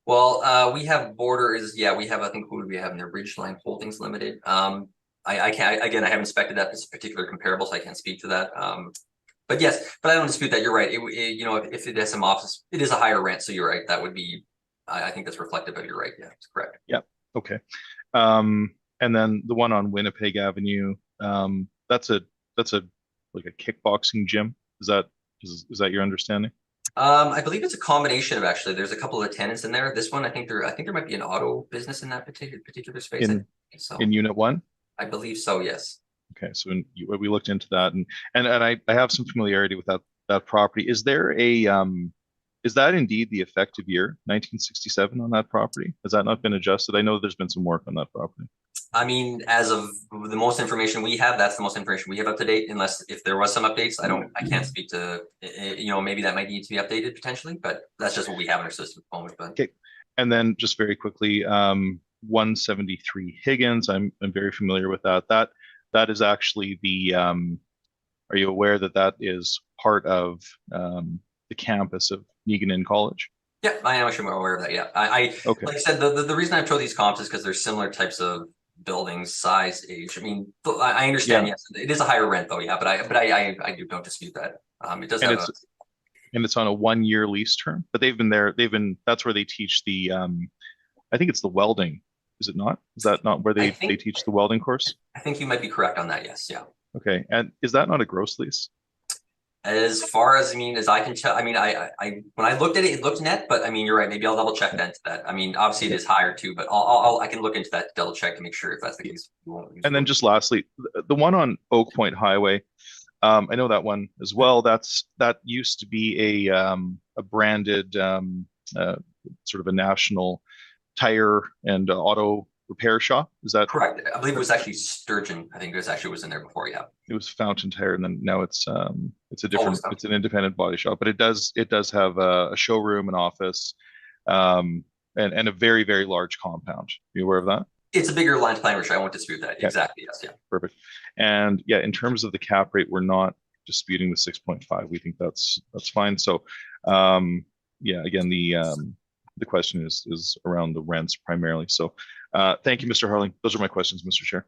Well, we have border we have, I think, who do we have in there? Ridgeline Holdings Limited. I can't, again, I haven't inspected that particular comparable, so I can't speak to that. But yes, but I don't dispute that. You're right. If it has some office, it is a higher rent. So you're right. That would be, I think that's reflective of, you're right. Yeah, it's correct.
Yeah. Okay. And then the one on Winnipeg Avenue, that's a like a kickboxing gym. Is that your understanding?
I believe it's a combination of, actually, there's a couple of tenants in there. This one, I think there might be an auto business in that particular space.
In Unit 1?
I believe so, yes.
Okay, so we looked into that, and I have some familiarity with that property. Is there is that indeed the effective year, 1967, on that property? Has that not been adjusted? I know there's been some work on that property.
I mean, as of the most information we have, that's the most information we have up to date. Unless if there was some updates, I can't speak to. Maybe that might need to be updated potentially, but that's just what we have in our system at the moment. But.
Okay, and then just very quickly, 173 Higgins. I'm very familiar with that. That is actually the. Are you aware that is part of the campus of Neeganin College?
Yeah, I am actually aware of that. Yeah,
okay.
Like I said, the reason I've chose these comps is because there's similar types of buildings, size, age. I mean, I understand. Yeah. Yes, it is a higher rent though. Yeah, but I don't dispute that. It does have
and it's on a 1-year lease term. But that's where they teach the. I think it's the welding. Is it not? Is that not where they teach the welding course?
I think you might be correct on that. Yes. Yeah.
Okay. And is that not a gross lease?
As far as as I can tell, I mean, I when I looked at it, it looked net, but I mean, you're right. Maybe I'll double check that. I mean, obviously it is higher too, but I can look into that, double check to make sure if that's the case.
And then just lastly, the one on Oak Point Highway, I know that one as well. That used to be a branded sort of a national tire and auto repair shop. Is that
correct? I believe it was actually Sturgeon. I think was in there before. Yeah, it was
Fountain Tire, and then now it's it's an independent body shop, but it does have a showroom, an office, and a very, very large compound. Are you aware of that?
It's a bigger line plan, which I won't dispute that. Yeah. Exactly. Yes. Yeah.
Perfect. And yeah, in terms of the cap rate, we're not disputing the 6.5. We think that's fine. So yeah, again, the question is around the rents primarily. So thank you, Mr. Harling. Those are my questions, Mr. Chair.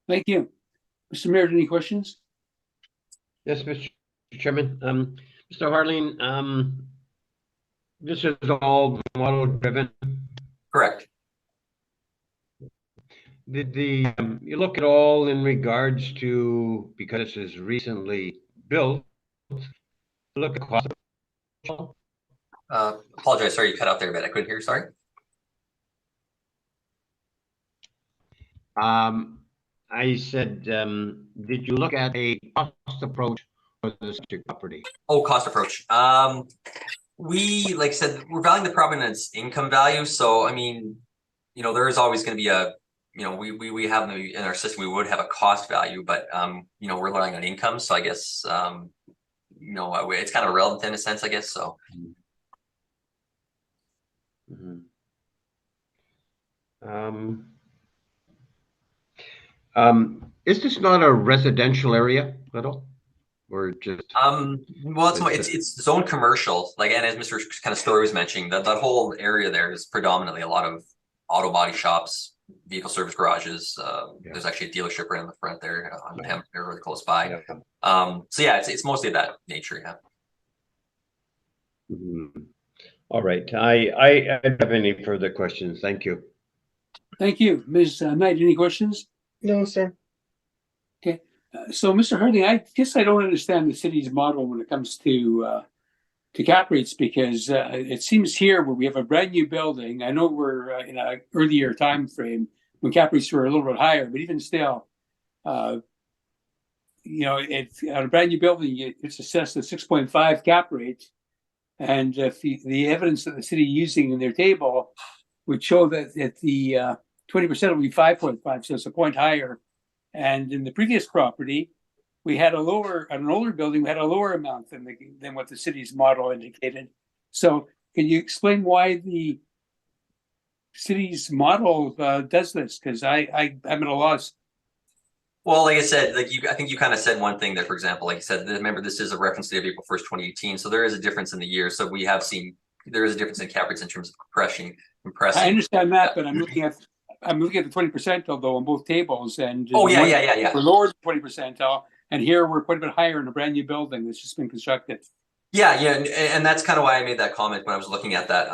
Thank you. Mr. Mayor, any questions?
Yes, Mr. Chairman. Mr. Harling, this is all model driven.
Correct.
Did you look at all in regards to, because this is recently built, look at cost?
Apologize. Sorry, you cut out there a bit. I couldn't hear. Sorry.
I said, did you look at a cost approach for the subject property?
Oh, cost approach. We, like I said, we're valuing the property on its income value. So, I mean, there is always going to be a, we have in our system, we would have a cost value, but, we're relying on income. So I guess, it's kind of irrelevant in a sense, I guess. So.
Mhm. Is this not a residential area at all? Or just?
Well, it's zone commercial, like, and as Mr. kind of Story was mentioning, that whole area there is predominantly a lot of auto body shops, vehicle service garages. There's actually a dealership right in the front there on Pembroke, really close by. So yeah, it's mostly of that nature. Yeah.
Mhm. All right. I don't have any further questions. Thank you.
Thank you. Ms. Knight, any questions?
No, sir.
So, Mr. Harding, I guess I don't understand the city's model when it comes to cap rates, because it seems here where we have a brand new building. I know we're in an earlier time frame when cap rates were a little bit higher, but even still, it's on a brand new building, it's assessed at 6.5 cap rate, and if the evidence that the city using in their table would show that the 20% will be 5.5, so it's a point higher. And in the previous property, we had an older building, we had a lower amount than what the city's model indicated. So can you explain why the city's model does this? Because I'm at a loss.
Well, like I said, I think you kind of said one thing there, for example, like you said, remember, this is a reference to April 1st, 2018. So there is a difference in the year. So we have seen, there is a difference in cap rates in terms of compressing.
I understand that, but I'm looking at the 20 percentile though on both tables, and
yeah.
We're lower than 20 percentile, and here we're quite a bit higher in a brand new building that's just been constructed.
Yeah, and that's kind of why I made that comment when I was looking at that.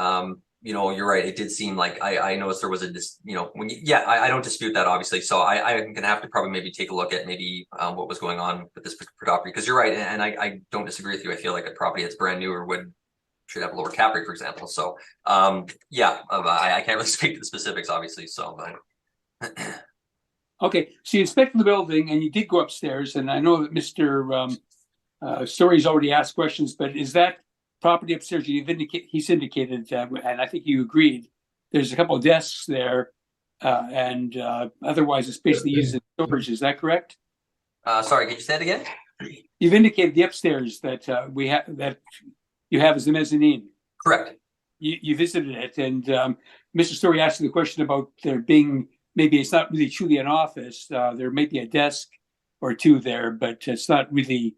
You're right. It did seem like I noticed there was I don't dispute that, obviously. So I'm gonna have to probably maybe take a look at maybe what was going on with this property, because you're right, and I don't disagree with you. I feel like a property that's brand new or should have a lower cap rate, for example. So I can't really speak to the specifics, obviously. So, but
Okay, so you inspected the building and you did go upstairs, and I know that Mr. Story's already asked questions, but is that property upstairs? He's indicated, and I think you agreed, there's a couple of desks there, and otherwise it's basically used as storage. Is that correct?
Sorry, can you say it again?
You've indicated the upstairs that that you have as the mezzanine.
Correct.
You visited it, and Mr. Story asked you the question about there being, maybe it's not really truly an office. There may be a desk or two there, but it's not really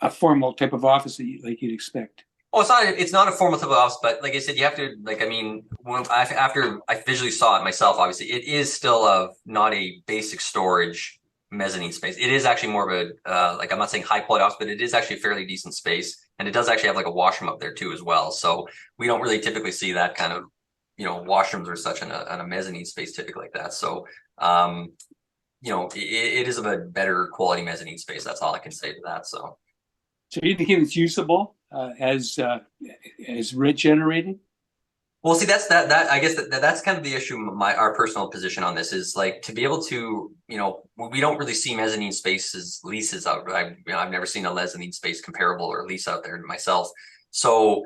a formal type of office like you'd expect.
Oh, it's not a formal type of office, but like I said, you have to, after I visually saw it myself, obviously, it is still not a basic storage mezzanine space. It is actually more of a, I'm not saying high quality office, but it is actually a fairly decent space. And it does actually have like a washroom up there too as well. So we don't really typically see that kind of, washrooms or such in a mezzanine space typically like that. So, it is of a better quality mezzanine space. That's all I can say to that. So
you think it's usable as rent generating?
Well, see, that's that I guess that's kind of the issue. Our personal position on this is like to be able to, we don't really see mezzanine spaces leases out. I've never seen a mezzanine space comparable or lease out there myself. So,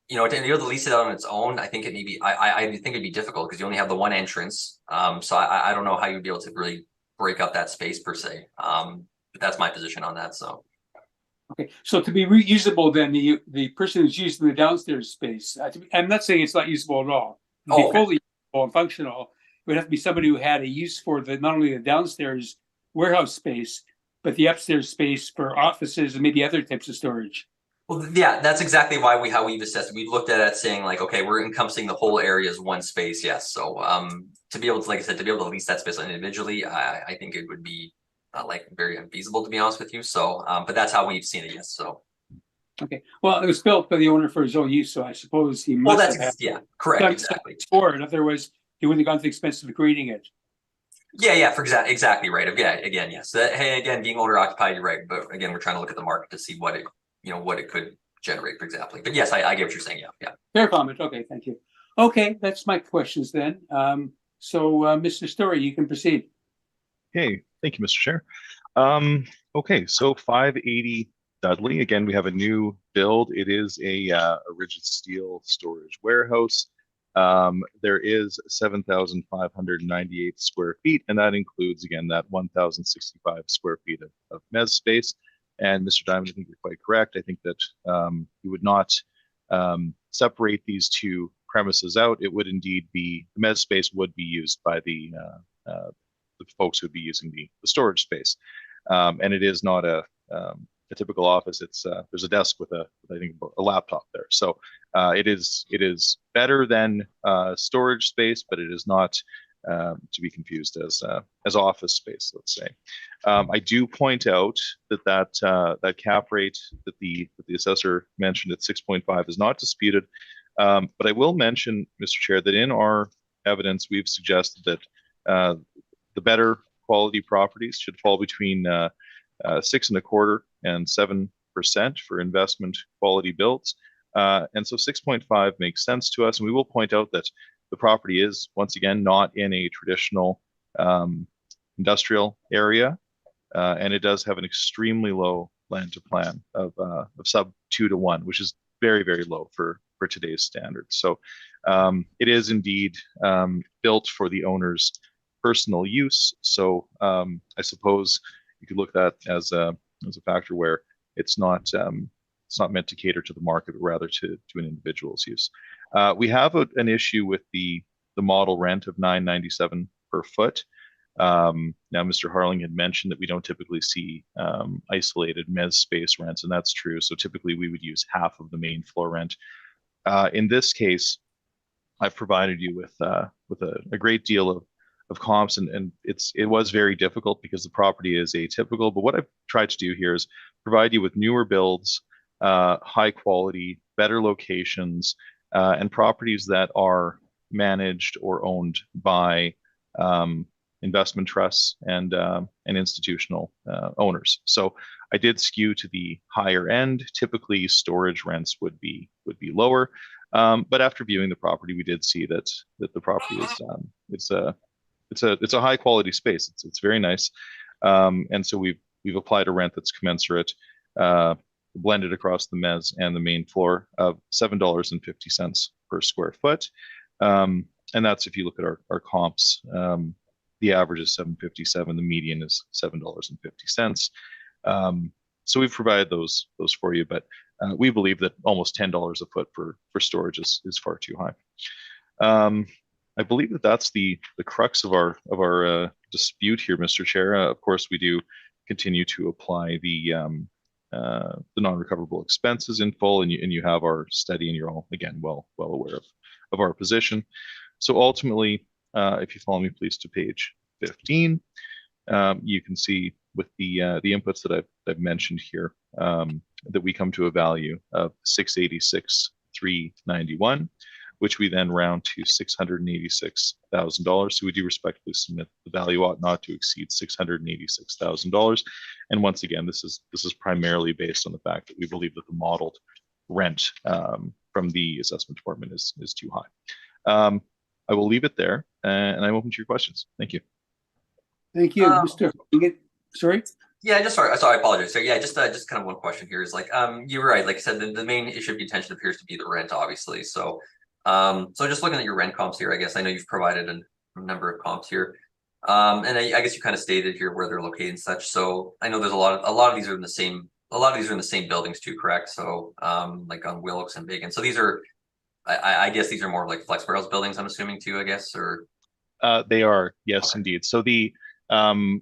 to be able to lease it out on its own, I think it may be. I think it'd be difficult because you only have the one entrance. So I don't know how you'd be able to really break up that space per se. But that's my position on that. So.
Okay, so to be reusable, then the person who's using the downstairs space, I'm not saying it's not usable at all. To be fully usable and functional, it would have to be somebody who had a use for not only the downstairs warehouse space, but the upstairs space for offices and maybe other types of storage.
Well, yeah, that's exactly how we've assessed it. We've looked at it saying like, okay, we're encompassing the whole area as one space. Yes. So to be able to, like I said, to be able to lease that space individually, I think it would be very unfeasible, to be honest with you. So, but that's how we've seen it. Yes. So.
Okay. Well, it was built by the owner for his own use, so I suppose he must have
correct. Exactly.
For it. Otherwise, he wouldn't have gone to the expense of creating it.
Yeah, for exactly right. Again, yes. Hey, again, being owner occupied, you're right. But again, we're trying to look at the market to see what it could generate, for example. But yes, I get what you're saying. Yeah.
Fair comment. Okay, thank you. Okay, that's my questions then. So, Mr. Story, you can proceed.
Okay, thank you, Mr. Chair. Okay, so 580 Dudley. Again, we have a new build. It is a rigid steel storage warehouse. There is 7,598 square feet, and that includes, again, that 1,065 square feet of mezz space. And Mr. Diamond, I think you're quite correct. I think that you would not separate these two premises out. It would indeed be, the mezz space would be used by the folks who would be using the storage space. And it is not a typical office. It's there's a desk with I think a laptop there. So it is better than storage space, but it is not to be confused as office space, let's say. I do point out that cap rate that the assessor mentioned at 6.5 is not disputed. But I will mention, Mr. Chair, that in our evidence, we've suggested that the better quality properties should fall between 6.25% and 7% for investment quality builds. And so 6.5 makes sense to us. And we will point out that the property is, once again, not in a traditional industrial area. And it does have an extremely low land to plan of sub 2:1, which is very, very low for today's standards. So it is indeed built for the owner's personal use. So I suppose you could look at that as a factor where it's not meant to cater to the market, but rather to an individual's use. We have an issue with the model rent of $9.97 per foot. Now, Mr. Harling had mentioned that we don't typically see isolated mezz space rents, and that's true. So typically we would use half of the main floor rent. In this case, I've provided you with a great deal of comps, and it was very difficult because the property is atypical. But what I've tried to do here is provide you with newer builds, high quality, better locations, and properties that are managed or owned by investment trusts and institutional owners. So I did skew to the higher end. Typically, storage rents would be lower, but after viewing the property, we did see that the property is it's a high quality space. It's very nice, and so we've applied a rent that's commensurate, blended across the mezz and the main floor of $7.50 per square foot, and that's if you look at our comps. The average is $7.57. The median is $7.50. So we've provided those for you, but we believe that almost $10 a foot for storage is far too high. I believe that's the crux of our dispute here, Mr. Chair. Of course, we do continue to apply the non-recoverable expenses in full, and you have our study, and you're all again well aware of our position. So ultimately, if you follow me, please, to page 15, you can see with the inputs that I've mentioned here that we come to a value of $686,391, which we then round to $686,000. So we do respectfully submit the value ought not to exceed $686,000. And once again, this is primarily based on the fact that we believe that the modeled rent from the assessment department is too high. I will leave it there, and I'm open to your questions. Thank you.
Thank you, Mr. Sorry?
Yeah, sorry, I apologize. So yeah, just kind of one question here is like, you were right. Like I said, the main issue of contention appears to be the rent, obviously. So, so just looking at your rent comps here, I guess I know you've provided a number of comps here, and I guess you kind of stated here where they're located and such. So I know there's a lot of these are in the same. A lot of these are in the same buildings too, correct? So, like on Wilkes and Bacon. So these are, I guess these are more like flex warehouse buildings, I'm assuming too, I guess, or
they are, yes, indeed. So the I'll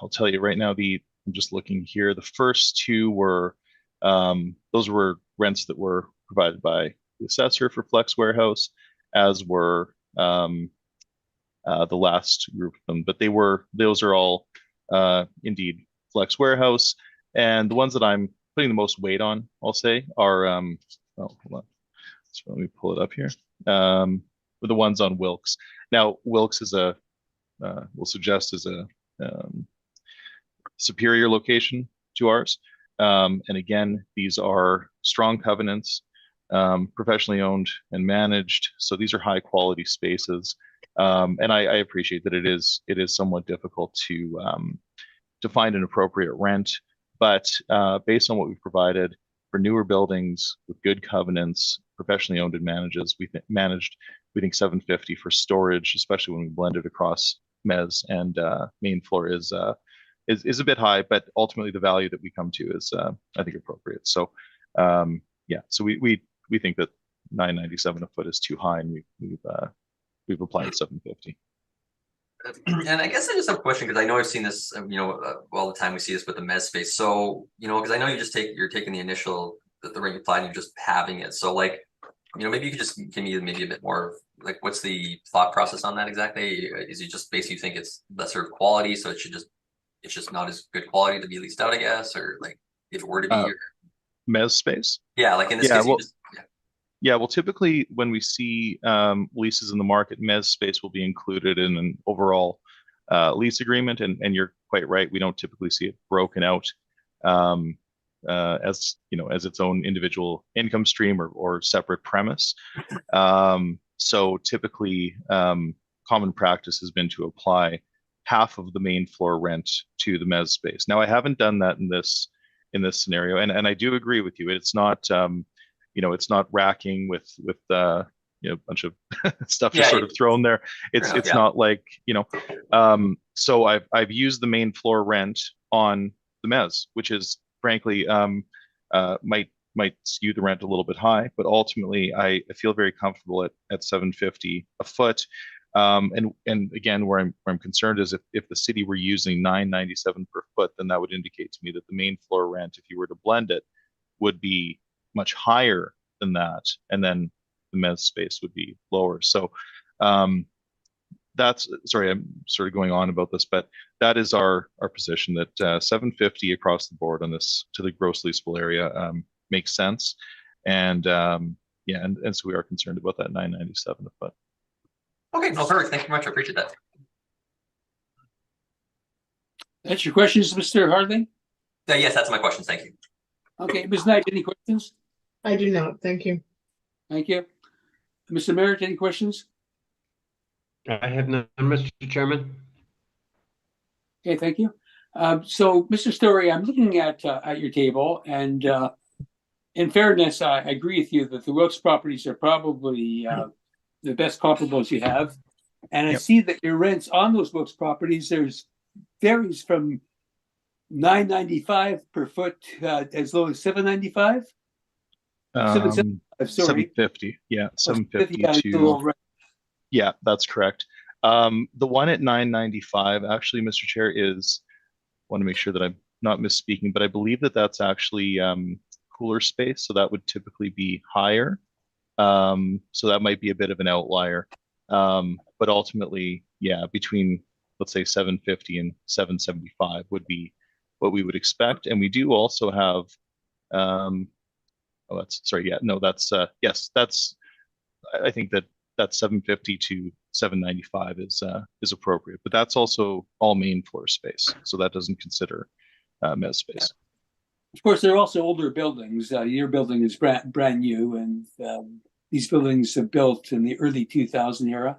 tell you right now, I'm just looking here. The first two were those were rents that were provided by the assessor for flex warehouse, as were the last group of them. But those are all indeed flex warehouse, and the ones that I'm putting the most weight on, I'll say, are oh, hold on. So let me pull it up here. With the ones on Wilkes. Now, Wilkes is we'll suggest is a superior location to ours. And again, these are strong covenants. professionally owned and managed. So these are high quality spaces. And I appreciate that it is somewhat difficult to find an appropriate rent, but based on what we've provided for newer buildings with good covenants, professionally owned and we think 750 for storage, especially when we blend it across mezz and main floor is a bit high, but ultimately the value that we come to is I think appropriate. So yeah, so we think that 997 a foot is too high, and we've applied 750.
And I guess I just have a question, because I know I've seen this, all the time we see this with the mezz space. So, because I know you're taking the initial, the rate you applied and you're just having it. So like, maybe you could just give me maybe a bit more, like, what's the thought process on that exactly? Is it just basically you think it's lesser quality, so it's just not as good quality to be leased out, I guess, or like if it were to be
mezz space?
Yeah, like in this case,
well, yeah, well, typically when we see leases in the market, mezz space will be included in an overall lease agreement, and you're quite right. We don't typically see it broken out as its own individual income stream or separate premise. So typically, common practice has been to apply half of the main floor rent to the mezz space. Now, I haven't done that in this scenario, and I do agree with you. It's not it's not racking with a bunch of stuff just sort of thrown there. It's not like, so I've used the main floor rent on the mezz, which is frankly might skew the rent a little bit high, but ultimately I feel very comfortable at 750 a foot. And again, where I'm concerned is if the city were using 997 per foot, then that would indicate to me that the main floor rent, if you were to blend it, would be much higher than that, and then the mezz space would be lower. So that's, sorry, I'm sort of going on about this, but that is our position, that 750 across the board on this to the gross leasable area makes sense. And yeah, and so we are concerned about that 997 a foot.
Okay, no, perfect. Thank you very much. I appreciate that.
That's your questions, Mr. Harding?
Yes, that's my questions. Thank you.
Okay, Ms. Knight, any questions?
I do not. Thank you.
Thank you. Mr. Merritt, any questions?
I have none, Mr. Chairman.
Okay, thank you. So, Mr. Story, I'm looking at your table, and in fairness, I agree with you that the Wilkes properties are probably the best comparables you have. And I see that your rents on those Wilkes properties varies from $9.95 per foot as low as $7.95. 775, sorry.
750, yeah, 750
to
yeah, that's correct. The one at 995, actually, Mr. Chair, want to make sure that I'm not misspeaking, but I believe that that's actually cooler space, so that would typically be higher. So that might be a bit of an outlier, but ultimately, yeah, between, let's say, 750 and 775 would be what we would expect. And we do also have yes, that's, I think that 750 to 795 is appropriate, but that's also all main floor space, so that doesn't consider mezz space.
Of course, there are also older buildings. Your building is brand new, and these buildings are built in the early 2000 era.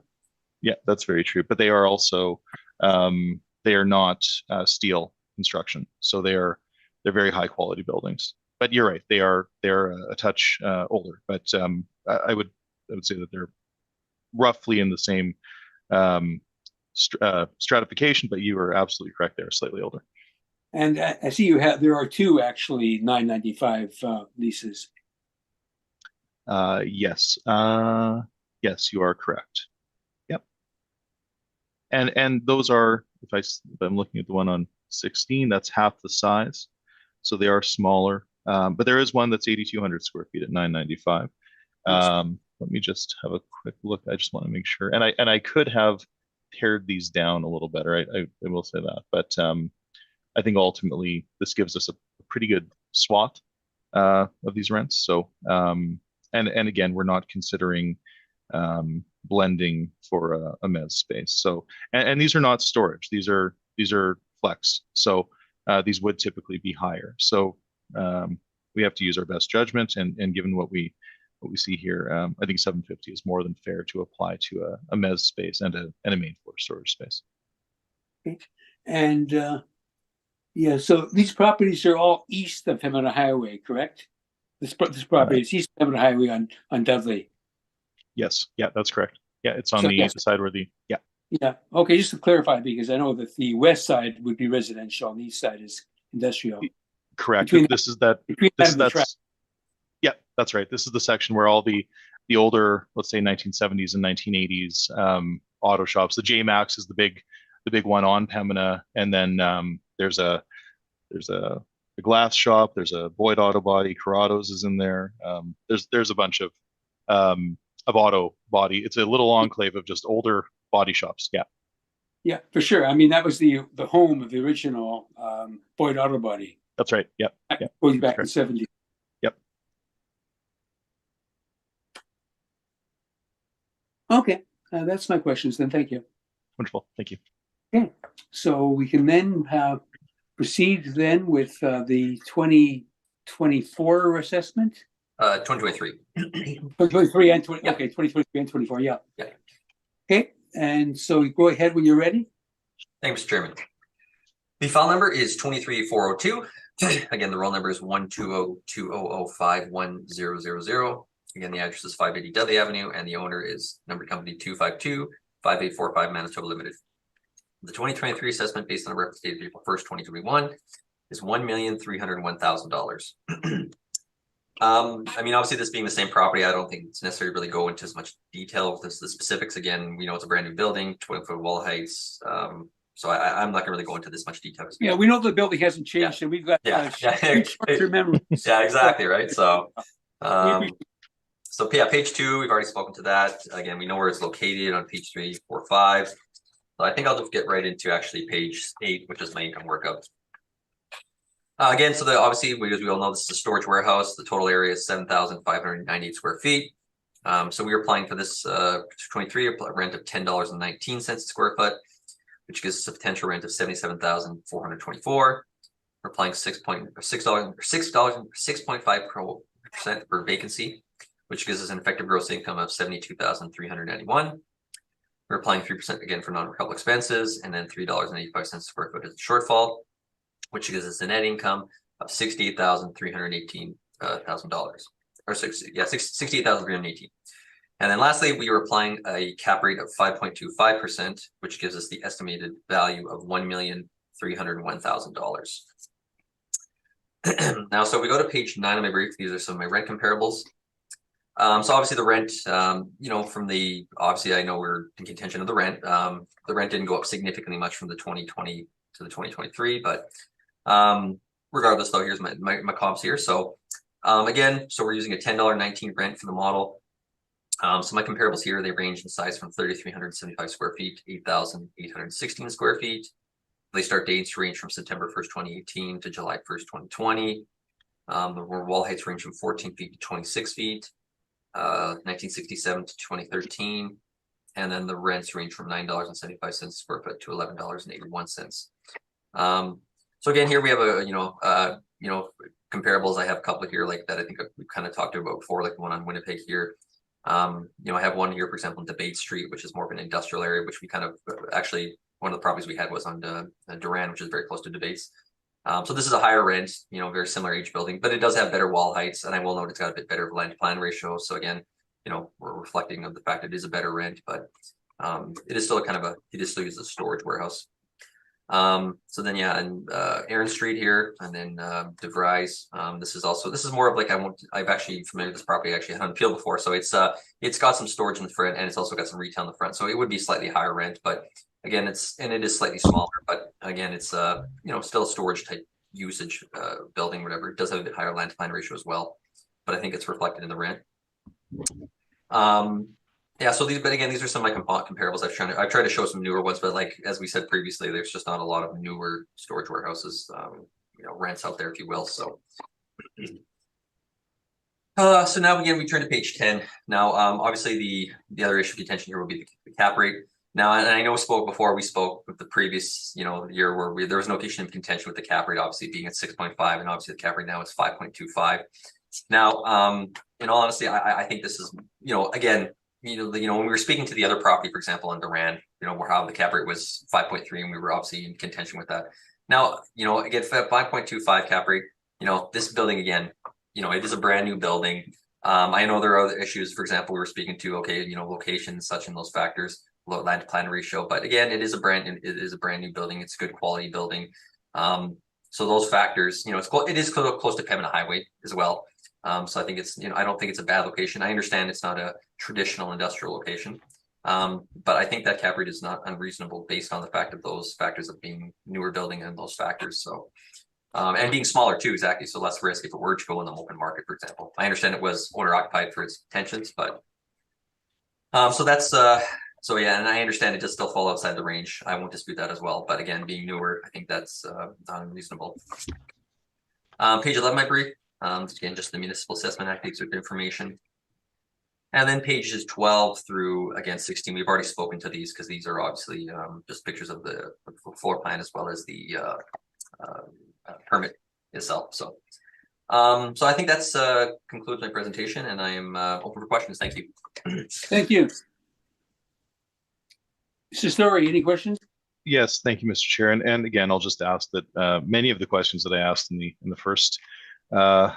Yeah, that's very true, but they are also they are not steel construction, so they're very high quality buildings. But you're right, they're a touch older, but I would say that they're roughly in the same stratification, but you are absolutely correct, they're slightly older.
And I see there are two actually 995 leases.
Yes, yes, you are correct. Yep. And those are, if I'm looking at the one on 16, that's half the size, so they are smaller. But there is one that's 8,200 square feet at 995. Let me just have a quick look. I just want to make sure. And I could have pared these down a little better. I will say that. But I think ultimately this gives us a pretty good swath of these rents. So and again, we're not considering blending for a mezz space. So and these are not storage. These are flex. So these would typically be higher. So we have to use our best judgment, and given what we what we see here. I think 750 is more than fair to apply to a mezz space and a main floor storage space.
And yeah, so these properties are all east of Pembina Highway, correct? This property is east of Pembina Highway on Dudley.
Yes, yeah, that's correct. Yeah, it's on
So,
the
yes.
side where yeah.
Yeah, okay, just to clarify, because I know that the west side would be residential and the east side is industrial.
Correct.
Between
this is that.
between
This
that and the track.
Yeah, that's right. This is the section where all the older, let's say 1970s and 1980s auto shops. The J Max is the big one on Pembina, and then there's a glass shop. There's a Boyd Auto Body. Corrado's is in there. There's a bunch of auto body. It's a little enclave of just older body shops. Yeah.
Yeah, for sure. I mean, that was the home of the original Boyd Auto Body.
That's right. Yep. Yep.
Going back in the 70s.
Yep.
Okay, that's my questions then. Thank you.
Wonderful. Thank you.
Okay, so we can then proceed then with the 2024 assessment.
2023.
2023 and 20.
Yeah.
Okay, 2023 and 24. Yeah.
Yeah.
Okay, and so go ahead when you're ready.
Thanks, Mr. Chairman. The file number is 23402. Again, the roll number is 12020051000. Again, the address is 580 Dudley Avenue, and the owner is numbered company 252-5845 Manitoba Limited. The 2023 assessment based on a reference date of April 1st, 2021 is $1,301,000. I mean, obviously this being the same property, I don't think it's necessary to really go into as much detail with the specifics. Again, we know it's a brand new building, 20-foot wall heights. So I'm not gonna really go into this much detail.
Yeah, we know the building hasn't changed, and we've got short-term memories.
Yeah, exactly, right? So, so yeah, page 2, we've already spoken to that. Again, we know where it's located on page 3, 4, 5. So I think I'll just get right into actually page 8, which is my income workup. Again, so obviously, as we all know, this is a storage warehouse. The total area is 7,598 square feet. So we are applying for this 23 rent of $10.19 a square foot, which gives us a potential rent of $77,424. We're applying $6.5% per vacancy, which gives us an effective gross income of $72,391. We're applying 3% again for non-recoverable expenses, and then $3.85 a square foot as a shortfall, which gives us a net income of $68,318,000, or $68,318. And then lastly, we are applying a cap rate of 5.25%, which gives us the estimated value of $1,301,000. Now, so we go to page 9 of my brief. These are some of my rent comparables. So obviously the rent, from obviously I know we're in contention of the rent. The rent didn't go up significantly much from the 2020 to the 2023, but regardless though, here's my comps here. So again, so we're using a $10.19 rent for the model. So my comparables here, they range in size from 3,375 square feet to 8,816 square feet. They start dates range from September 1st, 2018 to July 1st, 2020. The wall heights range from 14 feet to 26 feet, 1967 to 2013. And then the rents range from $9.75 a square foot to $11.81. So again, here we have comparables. I have a couple here like that I think we've kind of talked about before, like the one on Winnipeg here. I have one here, for example, in Debate Street, which is more of an industrial area, which we kind of actually, one of the properties we had was on Duran, which is very close to Debates. So this is a higher rent, very similar age building, but it does have better wall heights, and I will note it's got a bit better land to plan ratio. So again, we're reflecting of the fact that it is a better rent, but it is still it is still used as a storage warehouse. So then yeah, and Aaron Street here, and then DeVries. This is more of like I've actually familiar with this property. I actually had on the field before, so it's got some storage in the front, and it's also got some retail in the front. So it would be slightly higher rent, but again, it is slightly smaller. But again, it's still a storage type usage building, whatever. It does have a bit higher land to plan ratio as well, but I think it's reflected in the rent. Yeah, so these are some of my comparables. I've tried to show some newer ones, but like as we said previously, there's just not a lot of newer storage warehouses, rents out there, if you will. So, so now again, we turn to page 10. Now, obviously the other issue of contention here will be the cap rate. Now, and I know we spoke with the previous, year where there was no issue of contention with the cap rate, obviously being at 6.5, and obviously the cap rate now is 5.25. Now, in all honesty, I think this is, again, when we were speaking to the other property, for example, on Duran, where how the cap rate was 5.3, and we were obviously in contention with that. Now, again, 5.25 cap rate, this building again, it is a brand new building. I know there are other issues. For example, we were speaking to, location, such and those factors, low land to plan ratio. But again, it is a brand new building. It's a good quality building. So those factors, it is close to Pembina Highway as well. So I think it's, I don't think it's a bad location. I understand it's not a traditional industrial location. But I think that cap rate is not unreasonable based on the fact of those factors of being newer building and those factors. So, and being smaller too, exactly. So less risk if it were to go in the open market, for example. I understand it was owner occupied for its intentions, but so that's so yeah, and I understand it does still fall outside the range. I won't dispute that as well. But again, being newer, I think that's not unreasonable. Page 11, my brief. Again, just the municipal assessment act takes with information. And then pages 12 through, again, 16, we've already spoken to these because these are obviously just pictures of the floor plan as well as the permit itself. So I think that's concludes my presentation, and I am open for questions. Thank you.
Thank you. Mr. Story, any questions?
Yes, thank you, Mr. Chair. And again, I'll just ask that many of the questions that I asked in the first go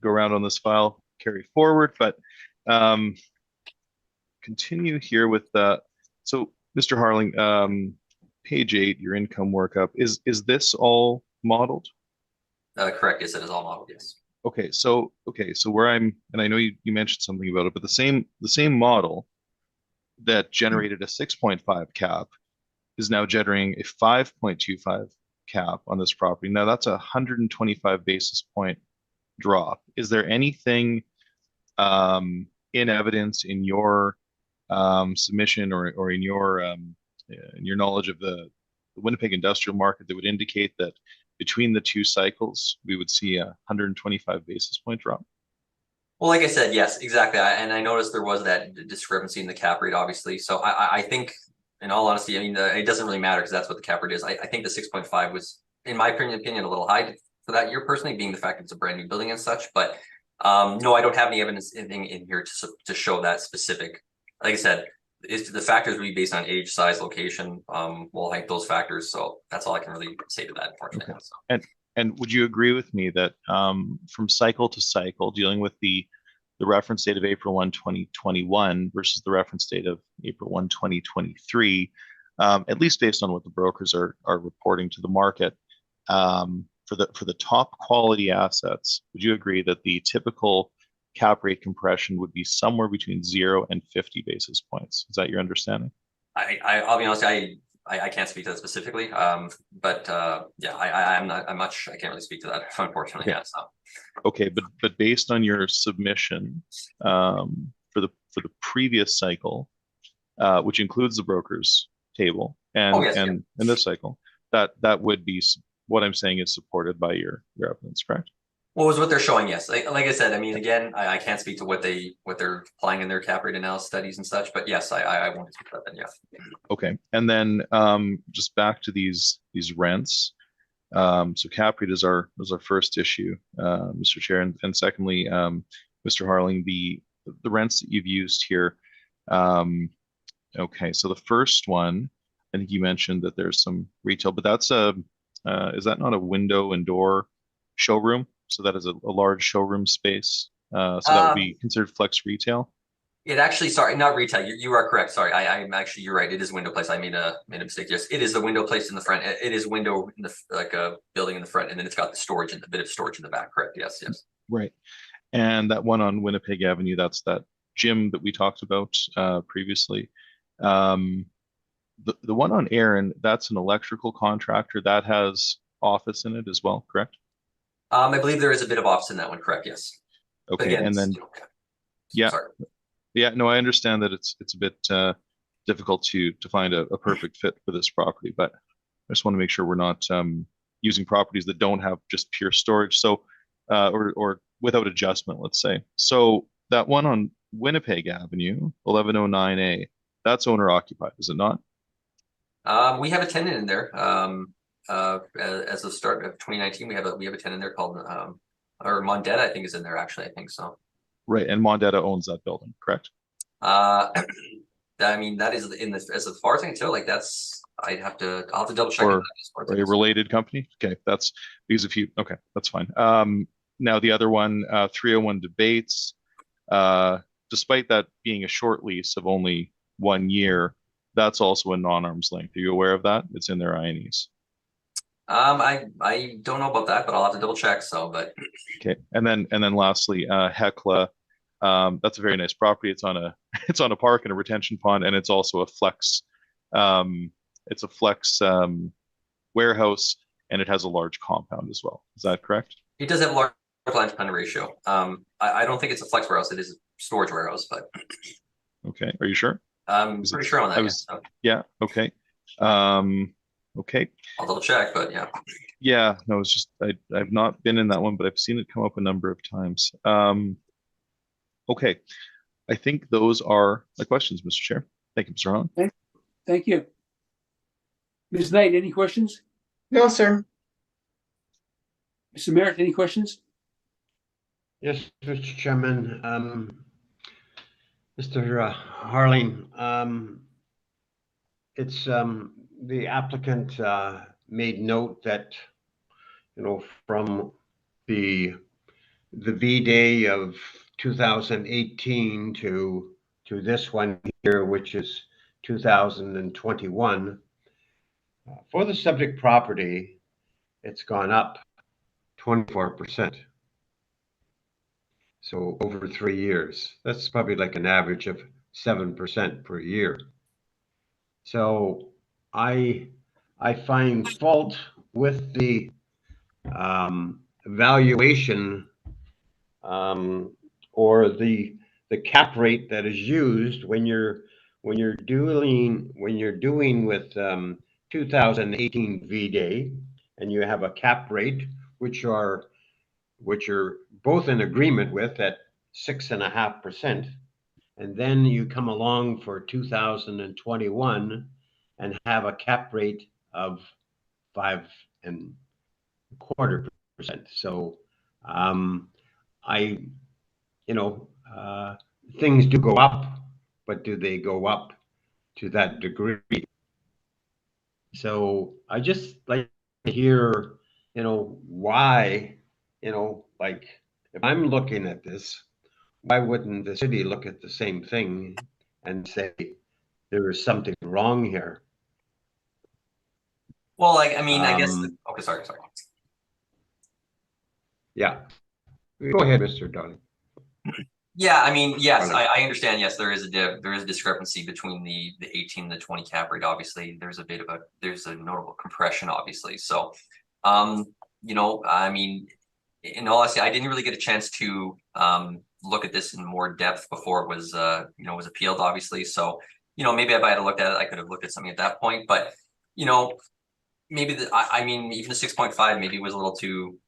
around on this file carry forward, but continue here with so Mr. Harling, page 8, your income workup, is this all modeled?
Correct, yes, it is all modeled, yes.
Okay, so where I'm, and I know you mentioned something about it, but the same model that generated a 6.5 cap is now generating a 5.25 cap on this property. Now that's a 125 basis point drop. Is there anything in evidence in your submission or in your knowledge of the Winnipeg industrial market that would indicate that between the two cycles we would see a 125 basis point drop?
Well, like I said, yes, exactly. And I noticed there was that discrepancy in the cap rate, obviously. So I think, in all honesty, I mean, it doesn't really matter because that's what the cap rate is. I think the 6.5 was, in my opinion, a little high for that year, personally, being the fact it's a brand new building and such. But no, I don't have any evidence in here to show that specific. Like I said, the factors would be based on age, size, location, well, like those factors. So that's all I can really say to that, unfortunately.
Okay.
So.
And would you agree with me that from cycle to cycle, dealing with the reference date of April 1, 2021 versus the reference date of April 1, 2023, at least based on what the brokers are reporting to the market, for the top quality assets, would you agree that the typical cap rate compression would be somewhere between 0 and 50 basis points? Is that your understanding?
I'll be honest, I can't speak to that specifically, but yeah, I can't really speak to that, unfortunately.
Okay.
Yeah, so.
Okay, but based on your submission for the previous cycle, which includes the brokers table and
yes,
and this cycle, that would be what I'm saying is supported by your evidence, correct?
What was what they're showing? Yes, like I said, I mean, again, I can't speak to what they're applying in their cap rate analysis studies and such, but yes, I won't speak to that then. Yeah.
Okay, and then just back to these rents. So cap rate is our first issue, Mr. Chair, and secondly, Mr. Harling, the rents that you've used here. Okay, so the first one, I think you mentioned that there's some retail, but that's is that not a window and door showroom? So that is a large showroom space. So that would be considered flex retail.
It actually, sorry, not retail. You are correct. Sorry, I'm actually, you're right. It is window place. I made a mistake. Yes, it is the window place in the front. It is window in the, like a building in the front, and then it's got the storage and a bit of storage in the back. Correct. Yes. Yes.
Right. And that one on Winnipeg Avenue, that's that gym that we talked about previously. The one on Aaron, that's an electrical contractor that has office in it as well, correct?
I believe there is a bit of office in that one. Correct. Yes.
Okay.
Again,
and then yeah.
Sorry.
Yeah, no, I understand that it's a bit difficult to find a perfect fit for this property, but I just want to make sure we're not using properties that don't have just pure storage, so or without adjustment, let's say. So that one on Winnipeg Avenue, 1109A, that's owner occupied, is it not?
We have a tenant in there. As of start of 2019, we have a tenant there called or Mondetta, I think is in there actually, I think so.
Right, and Mondetta owns that building, correct?
I mean, that is in the, as far as I can tell, like that's, I'll have to double check.
Or,
on that as far as
or
I
a
can
related company? Okay, that's, because if you, okay, that's fine. Now the other one, 301 Debates, despite that being a short lease of only 1 year, that's also a non-arm's length. Are you aware of that? It's in their INEs.
I don't know about that, but I'll have to double check. So, but
Okay, and then lastly, Hecla, that's a very nice property. It's on a it's on a park and a retention pond, and it's also a flex. It's a flex warehouse, and it has a large compound as well. Is that correct?
it does have a large land plan ratio. I don't think it's a flex warehouse. It is a storage warehouse, but
Okay, are you sure?
I'm
Is
pretty
it-
sure on that.
I
Yeah,
was-
so
Yeah. Okay. Okay.
I'll double check, but yeah.
Yeah. No, it's just I've not been in that one, but I've seen it come up a number of times. Okay. I think those are my questions, Mr. Chair. Thank you, Mr. Harlan.
Thank you. Ms. Knight, any questions?
No, sir.
Mr. Merritt, any questions?
Yes, Mr. Chairman, Mr. Harling, it's the applicant made note that, from the V-Day of 2018 to this one here, which is 2021, for the subject property, it's gone up 24%. So over 3 years, that's probably like an average of 7% per year. So I find fault with the valuation or the cap rate that is used when you're doing with 2018 V-Day, and you have a cap rate which you're both in agreement with at 6.5%, and then you come along for 2021 and have a cap rate of 5.25%. So things do go up, but do they go up to that degree? So I just like to hear, why, like if I'm looking at this, why wouldn't the city look at the same thing and say there is something wrong here?
Well, like I mean, I guess. Okay, sorry.
Yeah. Go ahead, Mr. Darling.
Yeah, I mean, yes, I understand. Yes, there is a discrepancy between the 18 and the 20 cap rate. Obviously, there's a notable compression, obviously. So, I mean, in all honesty, I didn't really get a chance to look at this in more depth before it was was appealed, obviously. So, maybe if I had looked at it, I could have looked at something at that point. But, maybe I mean, even the 6.5 maybe was a little too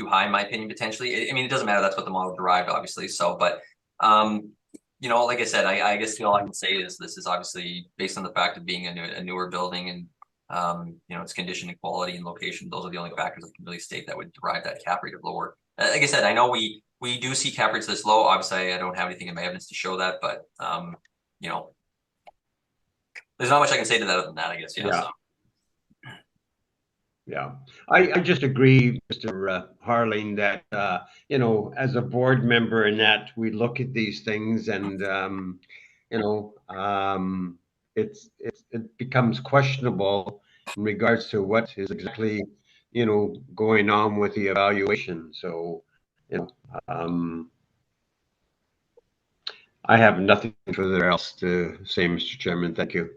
high in my opinion, potentially. I mean, it doesn't matter. That's what the model derived, obviously. So, but, like I said, I guess all I can say is this is obviously based on the fact of being a newer building and, its condition and quality and location. Those are the only factors I can really state that would derive that cap rate of lower. Like I said, I know we do see cap rates this low. Obviously, I don't have anything in my evidence to show that, but, there's not much I can say to that other than that, I guess. Yeah.
Yeah.
So.
Yeah, I just agree, Mr. Harling, that, as a board member and that we look at these things and, it becomes questionable in regards to what is exactly, going on with the evaluation. So, I have nothing further else to say, Mr. Chairman. Thank you.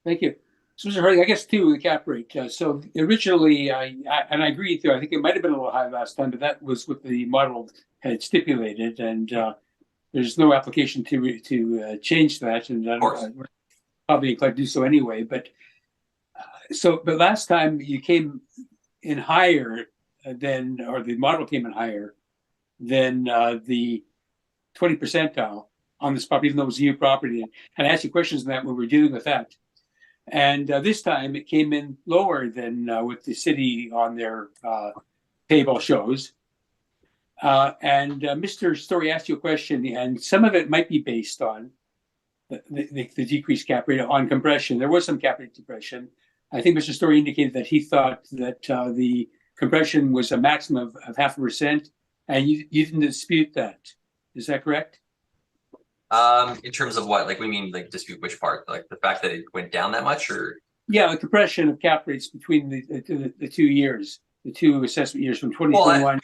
Thank you. So, Mr. Hurley, I guess too, the cap rate. So originally, I agree with you. I think it might have been a little high last time, but that was what the model had stipulated, and there's no application to change that, and we're probably inclined to do so anyway. But but last time you came in higher than, or the model came in higher than the 20 percentile on this property, even though it was a new property. And I asked you questions on that when we were dealing with that. And this time it came in lower than what the city on their table shows. Mr. Story asked you a question, and some of it might be based on the decreased cap rate on compression. There was some cap rate depression. I think Mr. Story indicated that he thought that the compression was a maximum of 0.5%, and you didn't dispute that. Is that correct?
In terms of what, like, we mean, like, dispute which part, like the fact that it went down that much, or?
Yeah, the compression of cap rates between the 2 years, the 2 assessment years from 2021.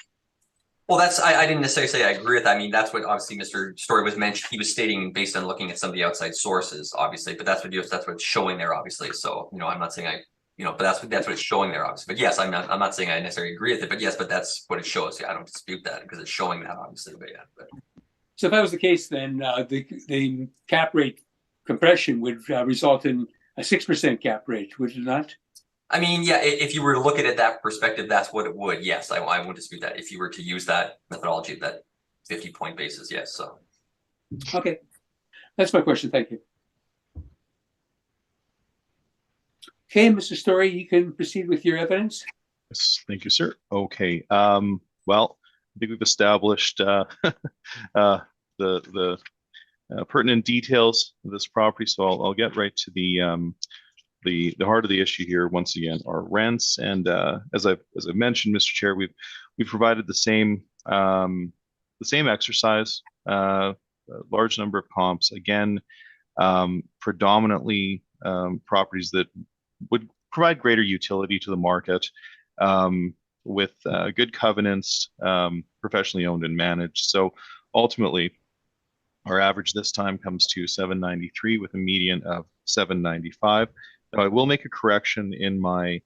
Well, that's, I didn't necessarily say I agree with that. I mean, that's what obviously Mr. Story was mentioned. He was stating based on looking at some of the outside sources, obviously, but that's what it's showing there, obviously. So, you know, I'm not saying but that's what it's showing there, obviously. But yes, I'm not saying I necessarily agree with it, but yes, but that's what it shows. Yeah, I don't dispute that because it's showing that, obviously. But yeah.
So if that was the case, then the cap rate compression would result in a 6% cap rate, would it not?
I mean, yeah, if you were to look at it that perspective, that's what it would. Yes, I won't dispute that. If you were to use that methodology, that 50-point basis, yes. So,
okay, that's my question. Thank you. Okay, Mr. Story, you can proceed with your evidence.
Yes, thank you, sir. Okay. Well, I think we've established the pertinent details of this property, so I'll get right to the heart of the issue here. Once again, are rents, and as I've mentioned, Mr. Chair, we've provided the same exercise, a large number of comps. Again, predominantly properties that would provide greater utility to the market, with good covenants, professionally owned and managed. So ultimately, our average this time comes to 793 with a median of 795. Now, I will make a correction in my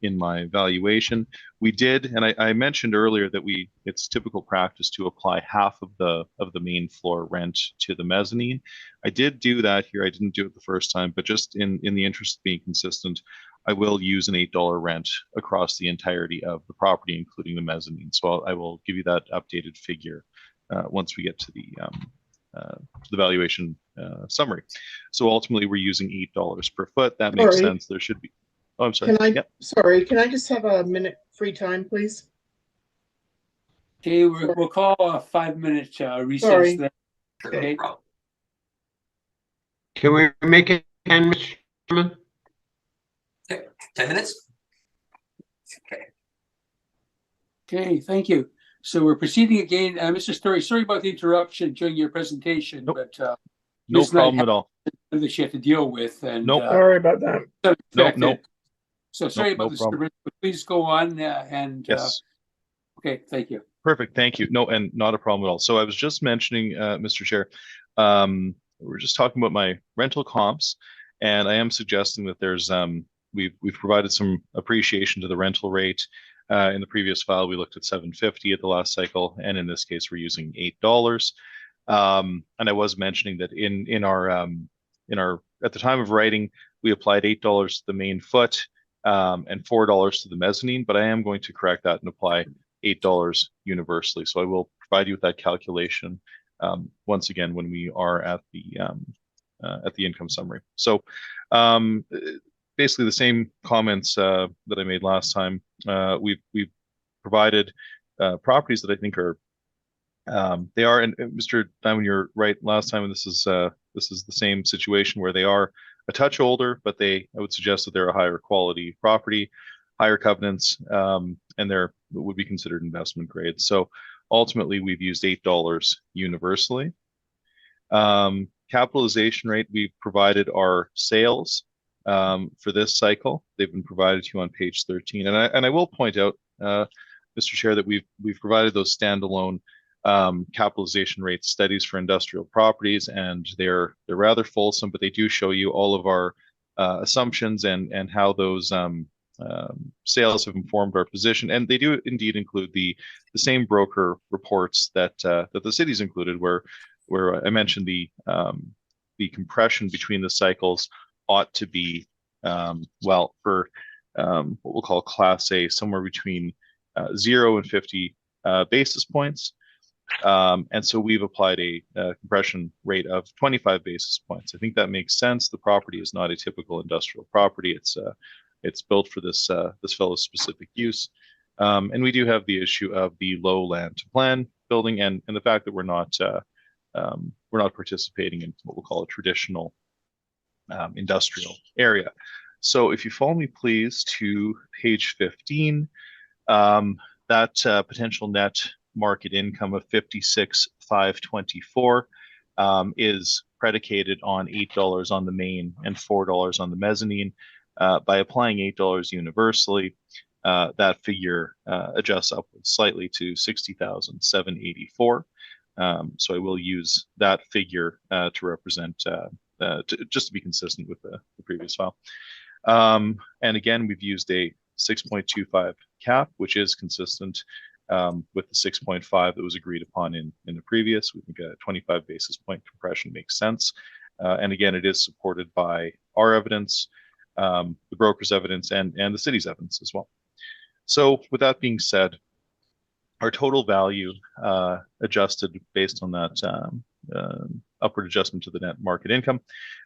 valuation. We did, and I mentioned earlier that it's typical practice to apply half of the main floor rent to the mezzanine. I did do that here. I didn't do it the first time, but just in the interest of being consistent, I will use an $8 rent across the entirety of the property, including the mezzanine. So I will give you that updated figure once we get to the valuation summary. So ultimately, we're using $8 per foot. That makes sense. There should be. Oh, I'm sorry.
Sorry, can I just have a minute free time, please?
Okay, we'll call a 5-minute recess.
Sorry.
Then. Okay.
Can we make it 10, Mr. Chairman?
Okay, 10 minutes. Okay.
Okay, thank you. So we're proceeding again. Mr. Story, sorry about the interruption during your presentation,
nope.
but
no problem at all.
That you have to deal with, and
nope.
Sorry about that.
Nope. So sorry about this, but please go on.
Yes.
Okay, thank you. Perfect.
Thank you. No, and not a problem at all. So I was just mentioning, Mr. Chair, we're just talking about my rental comps, and I am suggesting that there's we've provided some appreciation to the rental rate. In the previous file, we looked at $7.50 at the last cycle, and in this case, we're using $8. And I was mentioning that in our at the time of writing, we applied $8 to the main foot and $4 to the mezzanine, but I am going to correct that and apply $8 universally. So I will provide you with that calculation once again when we are at the income summary. So basically the same comments that I made last time. We've provided properties that I think are they are, and Mr. Diamond, you're right. Last time, and this is the same situation where they are a touch older, but I would suggest that they're a higher quality property, higher covenants, and they're would be considered investment grade. So ultimately, we've used $8 universally. Capitalization rate, we've provided our sales for this cycle. They've been provided to you on page 13, and I will point out, Mr. Chair, that we've provided those standalone capitalization rate studies for industrial properties, and they're rather fulsome, but they do show you all of our assumptions and how those sales have informed our position, and they do indeed include the same broker reports that the city's included, where I mentioned the compression between the cycles ought to be well, for what we'll call Class A, somewhere between 0 and 50 basis points. And so we've applied a compression rate of 25 basis points. I think that makes sense. The property is not a typical industrial property. It's built for this fellow's specific use. And we do have the issue of the low land to plan building and the fact that we're not participating in what we'll call a traditional industrial area. So if you follow me, please, to page 15, that potential net market income of 56,524 is predicated on $8 on the main and $4 on the mezzanine. By applying $8 universally, that figure adjusts upwards slightly to 60,784. So I will use that figure to represent, just to be consistent with the previous file. And again, we've used a 6.25 cap, which is consistent with the 6.5 that was agreed upon in the previous. We think a 25 basis point compression makes sense. And again, it is supported by our evidence, the broker's evidence, and the city's evidence as well. So with that being said, our total value adjusted based on that upward adjustment to the net market income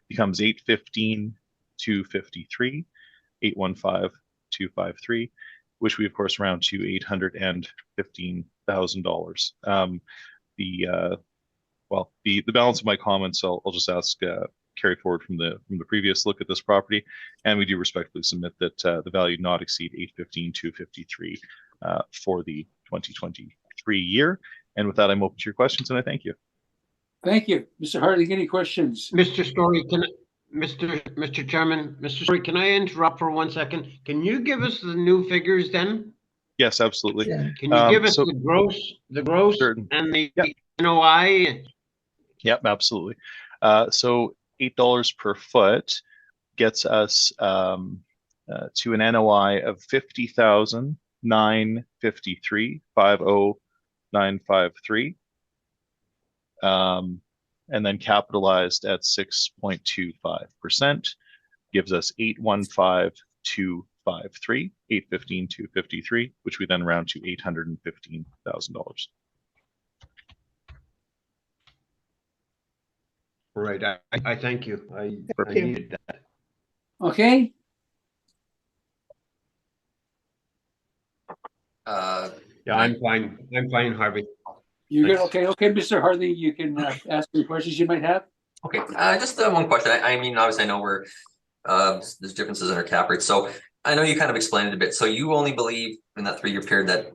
becomes 815,253, 815,253, which we of course round to $815,000. The balance of my comments I'll just ask carry forward from the previous look at this property, and we do respectfully submit that the value not exceed 815,253 for the 2023 year. And with that, I'm open to your questions, and I thank you.
Thank you. Mr. Harding, any questions?
Mr. Story, Mr. Chairman, Mr. Story, can I interrupt for 1 second? Can you give us the new figures then?
Yes, absolutely.
Yeah.
Can you give us
so-
the gross
Certain.
and the
Yep.
NOI?
Yep, absolutely. So $8 per foot gets us to an NOI of 50,953, 50,953. And then capitalized at 6.25% gives us 815,253, 815,253, which we then round to $815,000.
Right, I thank you. I
Thank you.
needed that.
Okay,
Yeah, I'm fine. I'm fine, Harvey.
you're good.
Thanks.
Okay, Mr. Harding, you can ask any questions you might have.
Okay, just one question. I mean, obviously, I know there's differences in our cap rates. So I know you kind of explained it a bit. So you only believe in that 3-year period that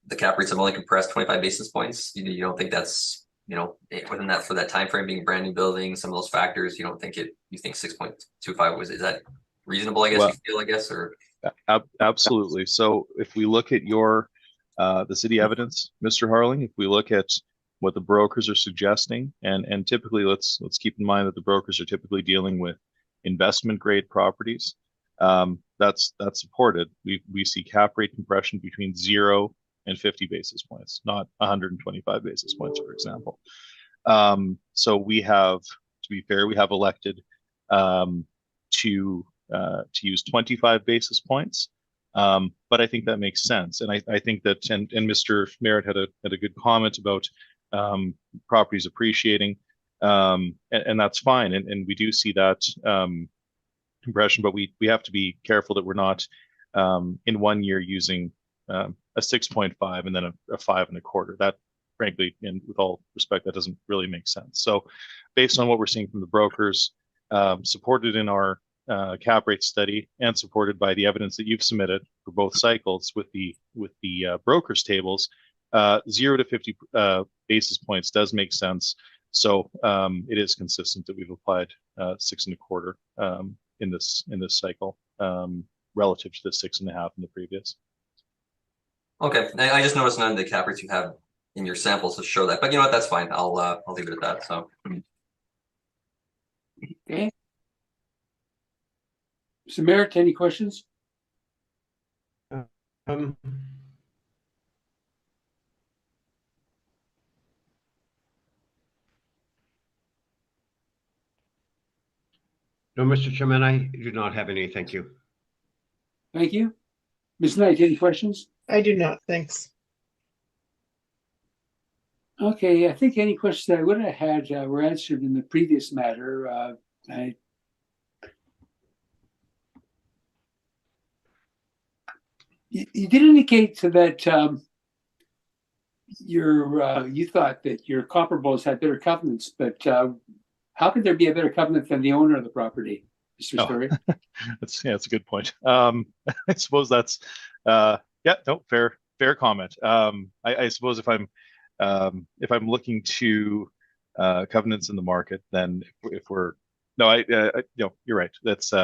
the cap rates have only compressed 25 basis points. You don't think that's, within that, for that time frame, being a brand new building, some of those factors, you don't think it? You think 6.25 is that reasonable? I guess
Well,
you feel. I guess or
absolutely. So if we look at the city evidence, Mr. Harling, if we look at what the brokers are suggesting, and typically let's keep in mind that the brokers are typically dealing with investment grade properties. That's supported. We see cap rate compression between 0 and 50 basis points, not 125 basis points, for example. So we have, to be fair, we have elected to use 25 basis points. But I think that makes sense, and I think that, and Mr. Merritt had a good comment about properties appreciating, and that's fine, and we do see that compression, but we have to be careful that we're not in 1 year using a 6.5 and then a 5 1/4. That, frankly, and with all respect, that doesn't really make sense. So based on what we're seeing from the brokers, supported in our cap rate study and supported by the evidence that you've submitted for both cycles with the brokers tables, 0 to 50 basis points does make sense. So it is consistent that we've applied 6 1/4 in this cycle relative to the 6.5 in the previous.
okay. I just noticed none of the cap rates you have in your samples to show that, but you know what? That's fine. I'll leave it at that. So.
Okay. Mr. Merritt, any questions?
No, Mr. Chairman, I do not have any. Thank you.
Thank you. Ms. Knight, any questions?
I do not, thanks.
Okay, I think any questions that I would have had were answered in the previous matter. You did indicate to that you thought that your comparables had better covenants, but how could there be a better covenant than the owner of the property, Mr.
Oh.
Story?
That's a good point. I suppose that's fair comment. I suppose if I'm looking to covenants in the market, then if we're no, you're right. That's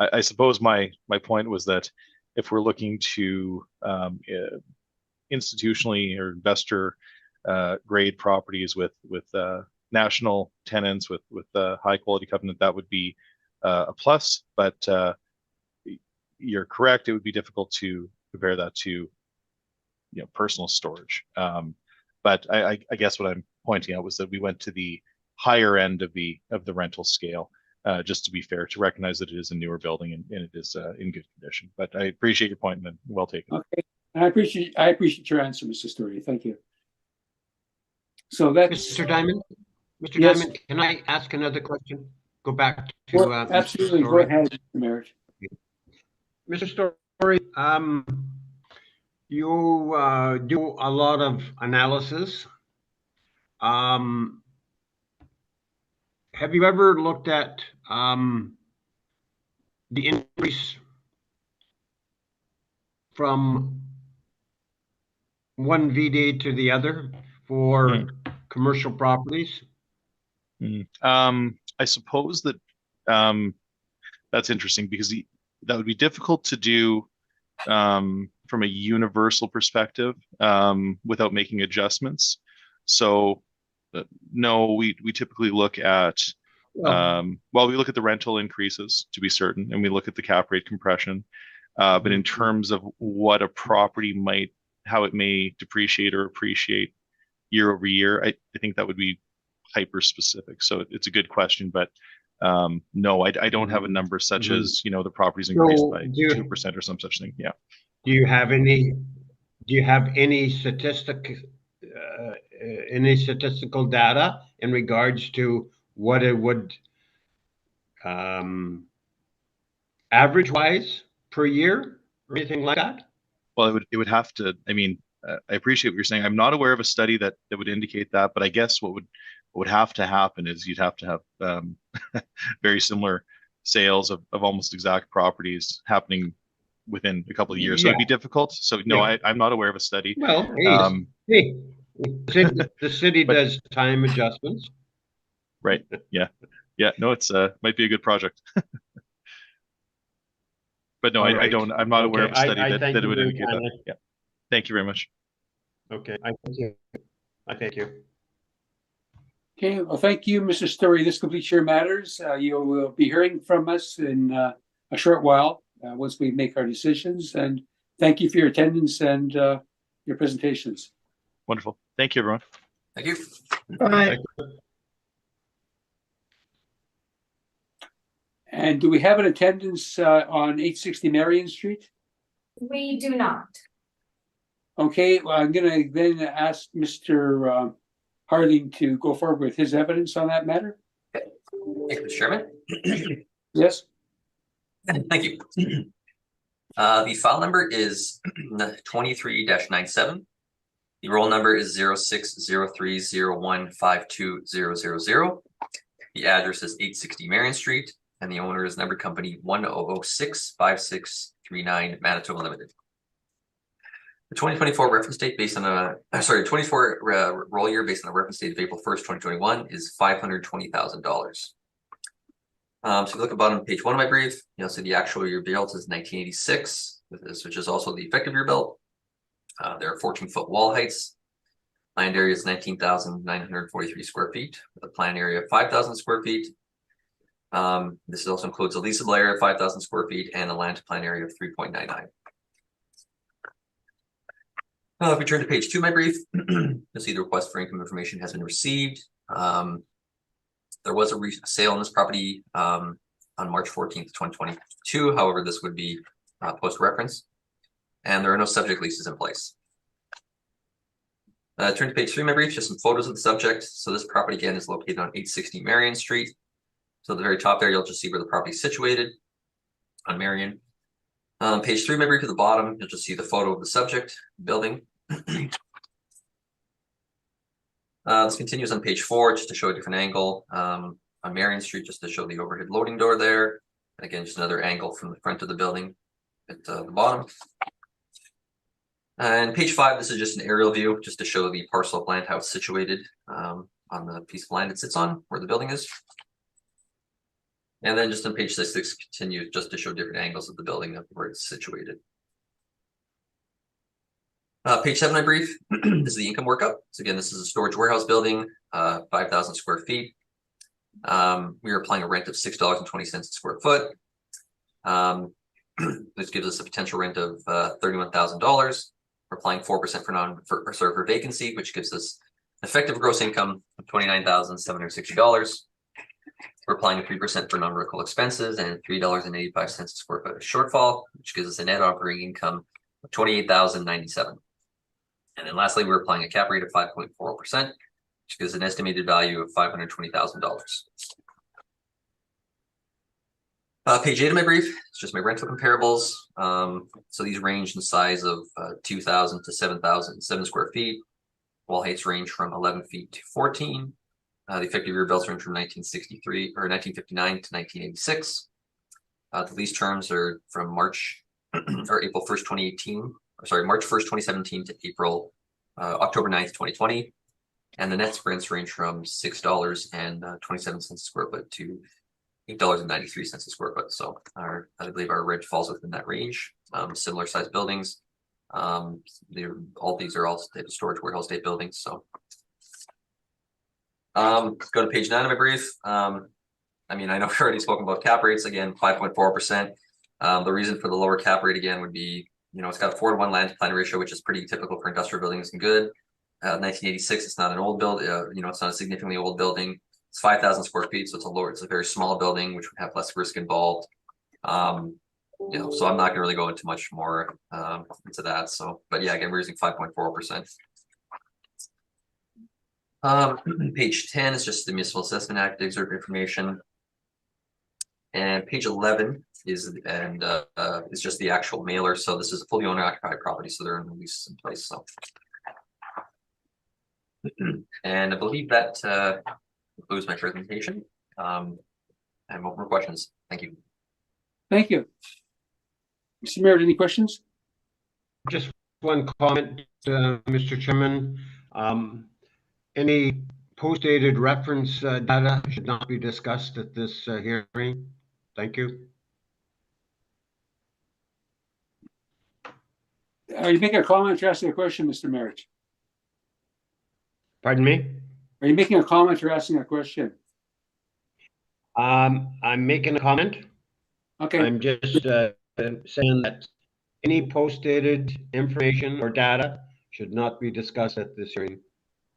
I suppose my point was that if we're looking to institutionally or investor grade properties with national tenants with high quality covenant, that would be a plus. But you're correct; it would be difficult to compare that to personal storage. But I guess what I'm pointing out was that we went to the higher end of the rental scale, just to be fair, to recognize that it is a newer building and it is in good condition. But I appreciate your point and well taken.
Okay, and I appreciate your answer, Mr. Story. Thank you. So that's
Mr. Diamond? Mr.
Yes.
Diamond, can I ask another question? Go back to
well,
Mr.
absolutely. Go
Story.
ahead, Mr. Merritt.
Mr. Story, you do a lot of analysis. Have you ever looked at the increase from one VD to the other for commercial properties?
I suppose that that's interesting because that would be difficult to do from a universal perspective without making adjustments. So no, we typically look at we look at the rental increases to be certain, and we look at the cap rate compression. But in terms of what a property how it may depreciate or appreciate year over year, I think that would be hyper specific. So it's a good question, but no, I don't have a number such as the property's increased by 2% or some such thing. Yeah.
Do you have any statistical data in regards to what it would average wise per year or anything like that?
Well, it would have to. I mean, I appreciate what you're saying. I'm not aware of a study that would indicate that, but I guess what would have to happen is you'd have to have very similar sales of almost exact properties happening within a couple of years. So it'd be difficult. So no, I'm not aware of a study.
Well, the city does time adjustments.
Right. Yeah. No, it's might be a good project. But no,
Right.
I'm not aware of a study that it would indicate that. Yeah. Thank you very much.
Okay. I thank you.
Okay, well, thank you, Mr. Story. This completes your matters. You will be hearing from us in a short while once we make our decisions. And thank you for your attendance and your presentations.
Wonderful. Thank you, everyone.
Thank you.
Bye.
And do we have an attendance on 860 Marion Street?
We do not.
Okay, well, I'm going to then ask Mr. Harding to go forward with his evidence on that matter.
Thank you, Mr. Chairman.
Yes.
Thank you. The file number is 23-97. The roll number is 0603015200. The address is 860 Marion Street, and the owner is number company 10065639 Manitoba Limited. The 2024 reference date based on 24 roll year based on a reference date of April 1st, 2021 is $520,000. So if you look at bottom of page 1 of my brief, you'll see the actual year built is 1986, which is also the effective year built. There are 14-foot wall heights. Land area is 19,943 square feet with a planned area of 5,000 square feet. This also includes a leasable area of 5,000 square feet and a land to plan area of 3.99. If we turn to page 2 of my brief, you'll see the request for income information has been received. There was a sale on this property on March 14th, 2022. However, this would be post-reference, and there are no subject leases in place. Turn to page 3 of my brief, just some photos of the subject. So this property again is located on 860 Marion Street. So at the very top there, you'll just see where the property is situated on Marion. Page 3, maybe to the bottom, you'll just see the photo of the subject building. This continues on page 4, just to show a different angle. On Marion Street, just to show the overhead loading door there. And again, just another angle from the front of the building at the bottom. And page 5, this is just an aerial view, just to show the parcel of land, how it's situated on the piece of land it sits on, where the building is. And then just on page 6, this continues just to show different angles of the building of where it's situated. Page 7, I brief, this is the income workup. So again, this is a storage warehouse building, 5,000 square feet. We are applying a rent of $6.20 a square foot. This gives us a potential rent of $31,000. We're applying 4% for vacancy, which gives us effective gross income of $29,760. We're applying a 3% for non-vertical expenses and $3.85 a square foot of shortfall, which gives us a net operating income of $28,097. And then lastly, we're applying a cap rate of 5.40%, which gives an estimated value of $520,000. Page 8 of my brief, it's just my rental comparables. So these range in size of 2,000 to 7,007 square feet. Wall heights range from 11 feet to 14. The effective year builds range from 1963 or 1959 to 1986. The lease terms are from March or April 1st, 2018. Sorry, March 1st, 2017 to October 9th, 2020. And the net rents range from $6.27 a square foot to $8.93 a square foot. So I believe our rent falls within that range. Similar sized buildings. All these are all storage warehouse state buildings. So go to page 9 of my brief. I mean, I know we've already spoken about cap rates again, 5.4%. The reason for the lower cap rate again would be, it's got a 4:1 land to plan ratio, which is pretty typical for industrial buildings and good. 1986, it's not an old build, it's not a significantly old building. It's 5,000 square feet, so it's a very small building, which would have less risk involved. So I'm not gonna really go into much more into that. So, but yeah, again, we're using 5.4%. Page 10 is just the Municipal Assessment Act excerpt information. And page 11 is just the actual mailer. So this is a fully owner occupied property, so they're in the lease in place. So, and I believe that concludes my presentation. I have no more questions. Thank you.
Thank you. Mr. Merritt, any questions?
Just one comment, Mr. Chairman. Any post-dated reference data should not be discussed at this hearing. Thank you.
Are you making a comment or asking a question, Mr. Merritt?
Pardon me?
Are you making a comment or asking a question?
I'm making a comment.
Okay.
I'm just saying that any post-dated information or data should not be discussed at this hearing.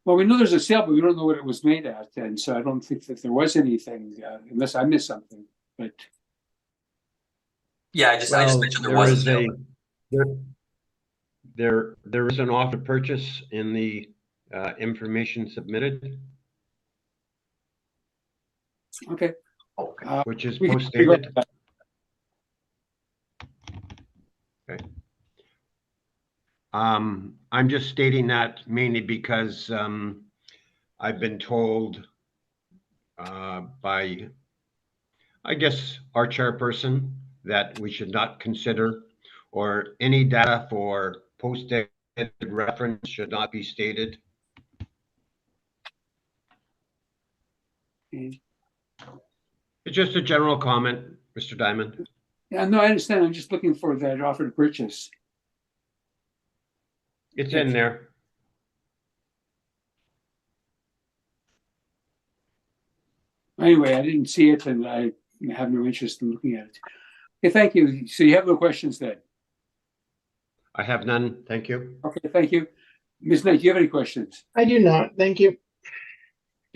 Well, we know there's a sale, but we don't know what it was made at, and so I don't think that there was anything, unless I missed something. But
yeah, I just mentioned there was a sale.
There is an offer to purchase in the information submitted.
okay.
Which is
We can
post
figure
dated.
out
Okay. I'm just stating that mainly because I've been told by, I guess, our chairperson that we should not consider, or any data for post-dated reference should not be stated.
Okay.
It's just a general comment, Mr. Diamond.
Yeah, no, I understand. I'm just looking for that offer to purchase.
It's in there.
Anyway, I didn't see it, and I have no interest in looking at it. Okay, thank you. So you have no questions then?
I have none. Thank you.
Okay, thank you. Ms. Knight, do you have any questions?
I do not. Thank you.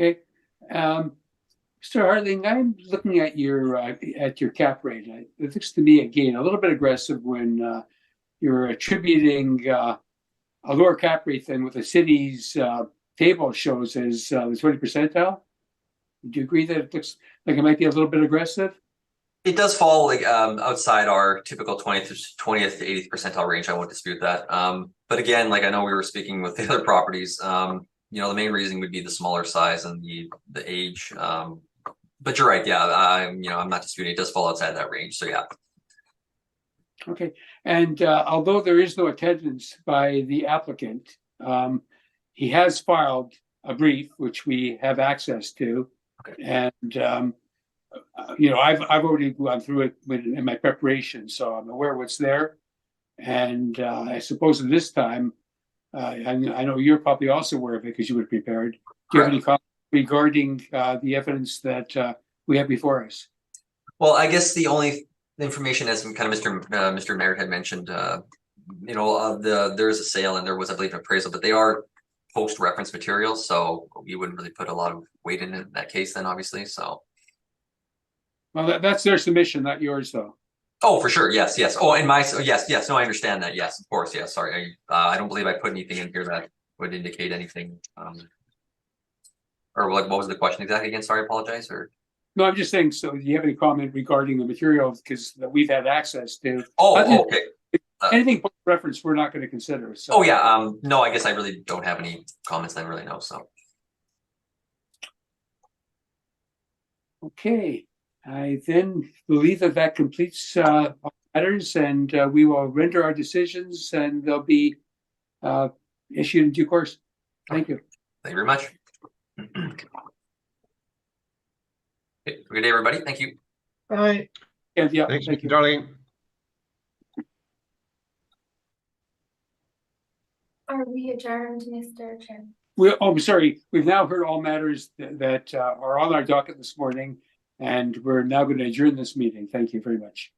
Okay. Mr. Hartling, I'm looking at your cap rate. It looks to me, again, a little bit aggressive when you're attributing a lower cap rate than what the city's table shows as the 20 percentile. Do you agree that it looks like it might be a little bit aggressive?
It does fall like outside our typical 20th to 80th percentile range. I won't dispute that. But again, like I know we were speaking with the other properties. You know, the main reason would be the smaller size and the age. But you're right. Yeah, I'm not disputing. It does fall outside that range. So yeah.
Okay, and although there is no attendance by the applicant, he has filed a brief which we have access to, and I've already gone through it in my preparation, so I'm aware of what's there. And I suppose at this time, I know you're probably also aware of it because you were prepared. Do you have any comments regarding the evidence that we have before us?
Well, I guess the only information, as kind of Mr. Merritt had mentioned, there is a sale and there was, I believe, an appraisal, but they are post-reference materials, so we wouldn't really put a lot of weight in that case then, obviously. So,
well, that's their submission, not yours, though.
Oh, for sure, yes. Oh, yes. No, I understand that. Yes, of course. Yes, sorry. I don't believe I put anything in here that would indicate anything. Or what was the question exactly again? Sorry, I apologize. Or
no, I'm just saying. So, do you have any comment regarding the materials because that we've had access to?
Oh, okay.
Anything reference we're not going to consider. So.
Oh yeah. No, I guess I really don't have any comments. Then really no. So.
Okay, I then believe that completes all matters, and we will render our decisions, and they'll be issued in due course. Thank you.
Thank you very much. Okay, good day, everybody. Thank you.
Bye.
And yeah,
Thanks,
thank
Mr.
you.
Darling.
Are we adjourned, Mr. Chair?
I'm sorry. We've now heard all matters that are on our docket this morning, and we're now going to adjourn this meeting. Thank you very much.